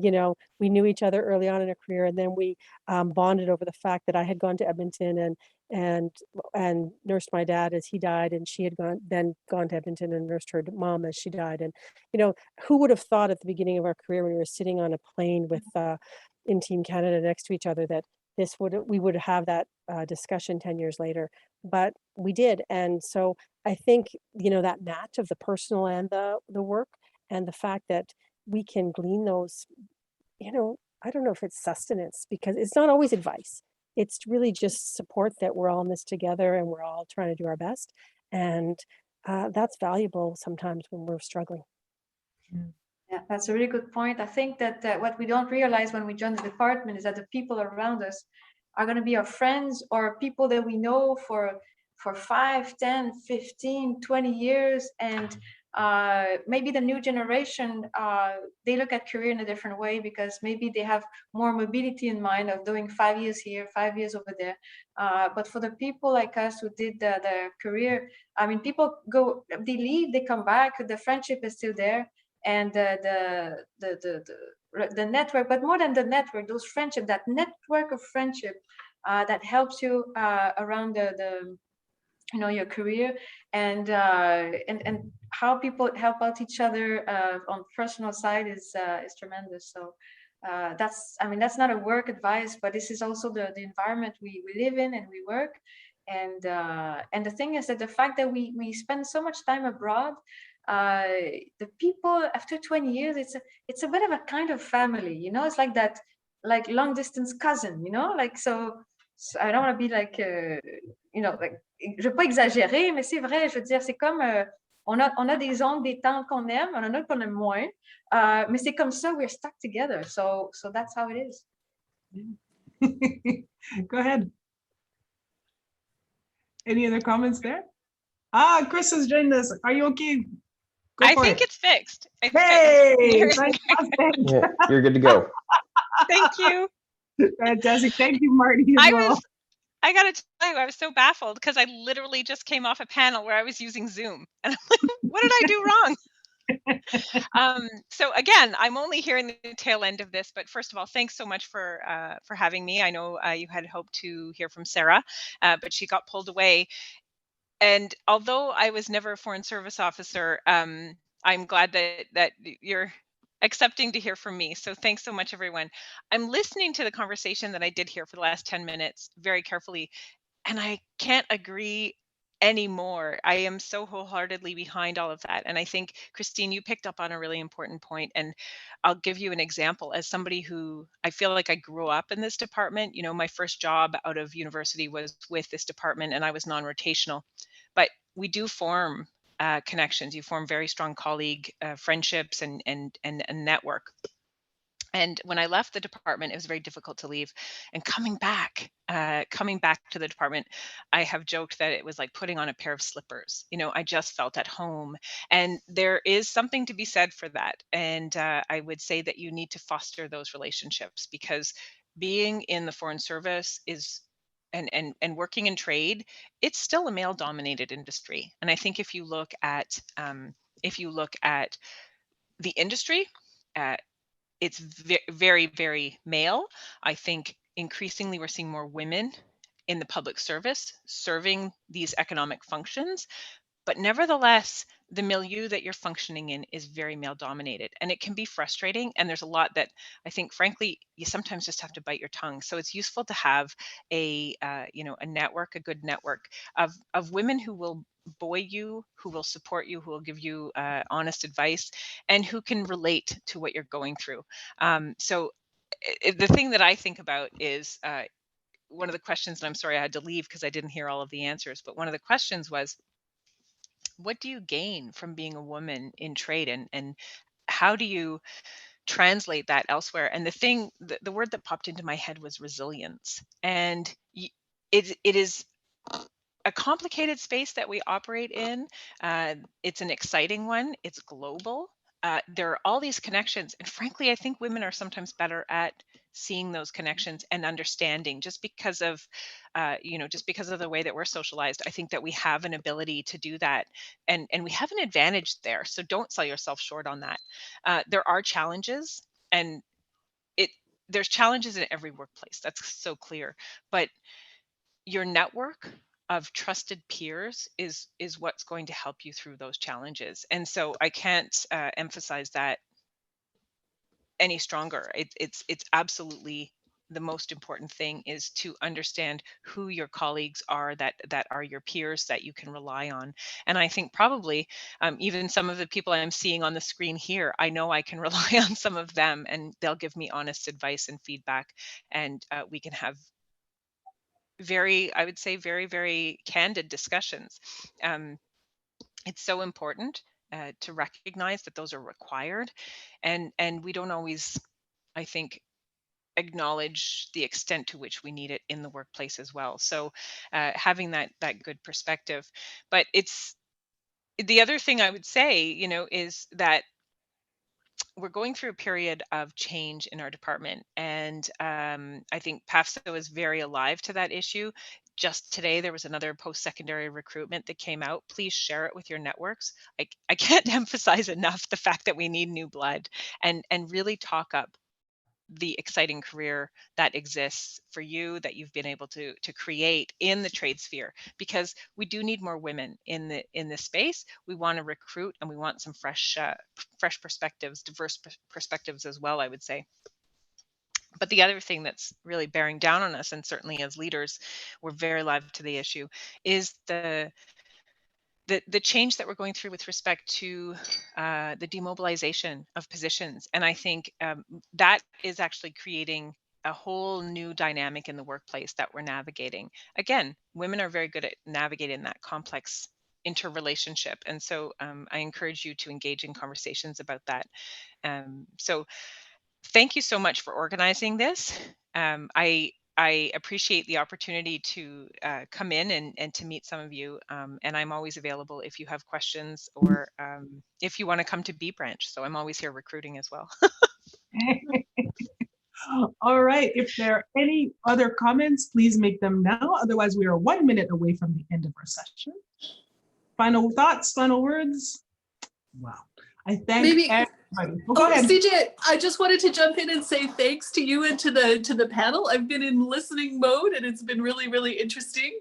you know, we knew each other early on in our career, and then we bonded over the fact that I had gone to Edmonton and nursed my dad as he died, and she had gone to Edmonton and nursed her mom as she died. And you know, who would have thought at the beginning of our career when we were sitting on a plane with in Team Canada next to each other that we would have that discussion 10 years later, but we did. And so I think, you know, that match of the personal and the work, and the fact that we can glean those, you know, I don't know if it's sustenance, because it's not always advice. It's really just support that we're all in this together and we're all trying to do our best. And that's valuable sometimes when we're struggling. Yeah, that's a really good point. I think that what we don't realize when we join the department is that the people around us are going to be our friends or people that we know for 5, 10, 15, 20 years. And maybe the new generation, they look at career in a different way because maybe they have more mobility in mind of doing 5 years here, 5 years over there. But for the people like us who did the career, I mean, people go, they leave, they come back, the friendship is still there. And the network, but more than the network, those friendship, that network of friendship that helps you around the you know, your career, and how people help out each other on personal side is tremendous. So that's, I mean, that's not a work advice, but this is also the environment we live in and we work. And the thing is that the fact that we spend so much time abroad, the people after 20 years, it's a bit of a kind of family, you know. It's like that, like long distance cousin, you know, like so I don't want to be like you know, like, je veux pas exagérer, mais c'est vrai, je veux dire, c'est comme on a des oncles, des tantes qu'on aime, on en a qu'on aime moins, mais c'est comme ça, we're stuck together, so that's how it is. Go ahead. Any other comments there? Chris has joined us. Are you okay? Go I for think it. it's fixed. Hey, fantastic. Yeah, you're good to go. Thank you. Fantastic. Thank you, Marty, as well. I gotta tell you, I was so baffled because I literally just came off a panel where I was using Zoom, and I'm like, what did I do wrong? So again, I'm only hearing the tail end of this, but first of all, thanks so much for having me. I know you had hoped to hear from Sarah, but she got pulled away. And although I was never a foreign service officer, I'm glad that you're accepting to hear from me. So thanks so much, everyone. I'm listening to the conversation that I did here for the last 10 minutes very carefully, and I can't agree anymore. I am so wholeheartedly behind all of that. And I think, Christine, you picked up on a really important point. And I'll give you an example. As somebody who I feel like I grew up in this department, you know, my first job out of university was with this department, and I was non-rotational. But we do form connections. You form very strong colleague friendships and a network. And when I left the department, it was very difficult to leave. And coming back to the department, I have joked that it was like putting on a pair of slippers. You know, I just felt at home. And there is something to be said for that. And I would say that you need to foster those relationships, because being in the Foreign Service is and working in trade, it's still a male dominated industry. And I think if you look at the industry, it's very, very male. I think increasingly we're seeing more women in the public service serving these economic functions. But nevertheless, the milieu that you're functioning in is very male dominated, and it can be frustrating. And there's a lot that I think, frankly, you sometimes just have to bite your tongue. So it's useful to have a network, a good network of women who will buoy you, who will support you, who will give you honest advice, and who can relate to what you're going through. The thing that I think about is one of the questions, and I'm sorry I had to leave because I didn't hear all of the answers, but one of the questions was, what do you gain from being a woman in trade, and how do you translate that elsewhere? And the word that popped into my head was resilience. And it is a complicated space that we operate in. It's an exciting one. It's global. There are all these connections, and frankly, I think women are sometimes better at seeing those connections and understanding, just because of the way that we're socialized. I think that we have an ability to do that, and we have an advantage there. So don't sell yourself short on that. There are challenges, and there's challenges in every workplace. That's so clear. But your network of trusted peers is what's going to help you through those challenges. And so I can't emphasize that any stronger. It's absolutely the most important thing, is to understand who your colleagues are, that are your peers, that you can rely on. And I think probably even some of the people I'm seeing on the screen here, I know I can rely on some of them, and they'll give me honest advice and feedback, and we can have I would say very, very candid discussions. It's so important to recognize that those are required, and we don't always, I think, acknowledge the extent to which we need it in the workplace as well. So having that good perspective. But it's the other thing I would say, is that we're going through a period of change in our department, and I think PAFSO is very alive to that issue. Just today, there was another post-secondary recruitment that came out. Please share it with your networks. I can't emphasize enough the fact that we need new blood, and really talk up the exciting career that exists for you, that you've been able to create in the trade sphere, because we do need more women in this space. We want to recruit, and we want some fresh perspectives, diverse perspectives as well, I would say. But the other thing that's really bearing down on us, and certainly as leaders, we're very alive to the issue, is the change that we're going through with respect to the demobilization of positions. And I think that is actually creating a whole new dynamic in the workplace that we're navigating. Again, women are very good at navigating that complex interrelationship. And so I encourage you to engage in conversations about that. So thank you so much for organizing this. I appreciate the opportunity to come in and to meet some of you. And I'm always available if you have questions, or if you want to come to B Branch. So I'm always here recruiting as well. All right. If there are any other comments, please make them now. Otherwise, we are 1 minute away from the end of our session. Final thoughts, final words? Wow. I thank everybody. Well, go ahead. CJ, I just wanted to jump in and say thanks to you and to the panel. I've been in listening mode, and it's been really, really interesting.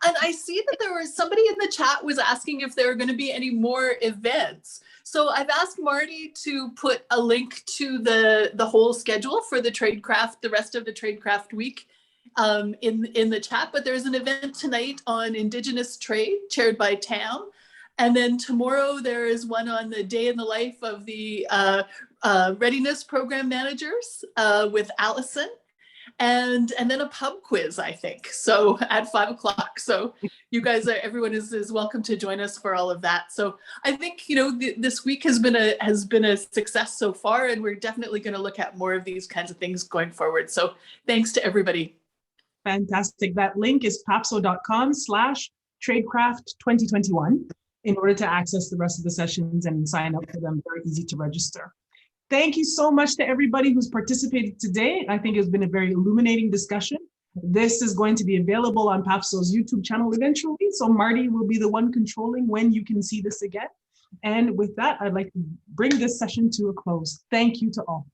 And I see that there was somebody in the chat was asking if there are going to be any more events. So I've asked Marty to put a link to the whole schedule for the rest of the Tradecraft week in the chat, but there's an event tonight on Indigenous trade chaired by Tam. And then tomorrow there is one on the day in the life of the readiness program managers with Allison. And then a pub quiz, I think, so at 5 o'clock. So you guys are, everyone is welcome to join us for all of that. So I think, you know, this week has been a success so far, and we're definitely going to look at more of these kinds of things going forward. So thanks to everybody. Fantastic. That link is papso.com/tradecraft2021 in order to access the rest of the sessions and sign up for them. Very easy to register. Thank you so much to everybody who's participated today. I think it's been a very illuminating discussion. This is going to be available on PAFSO's YouTube channel eventually. So Marty will be the one controlling when you can see this again. And with that, I'd like to bring this session to a close. Thank you to all.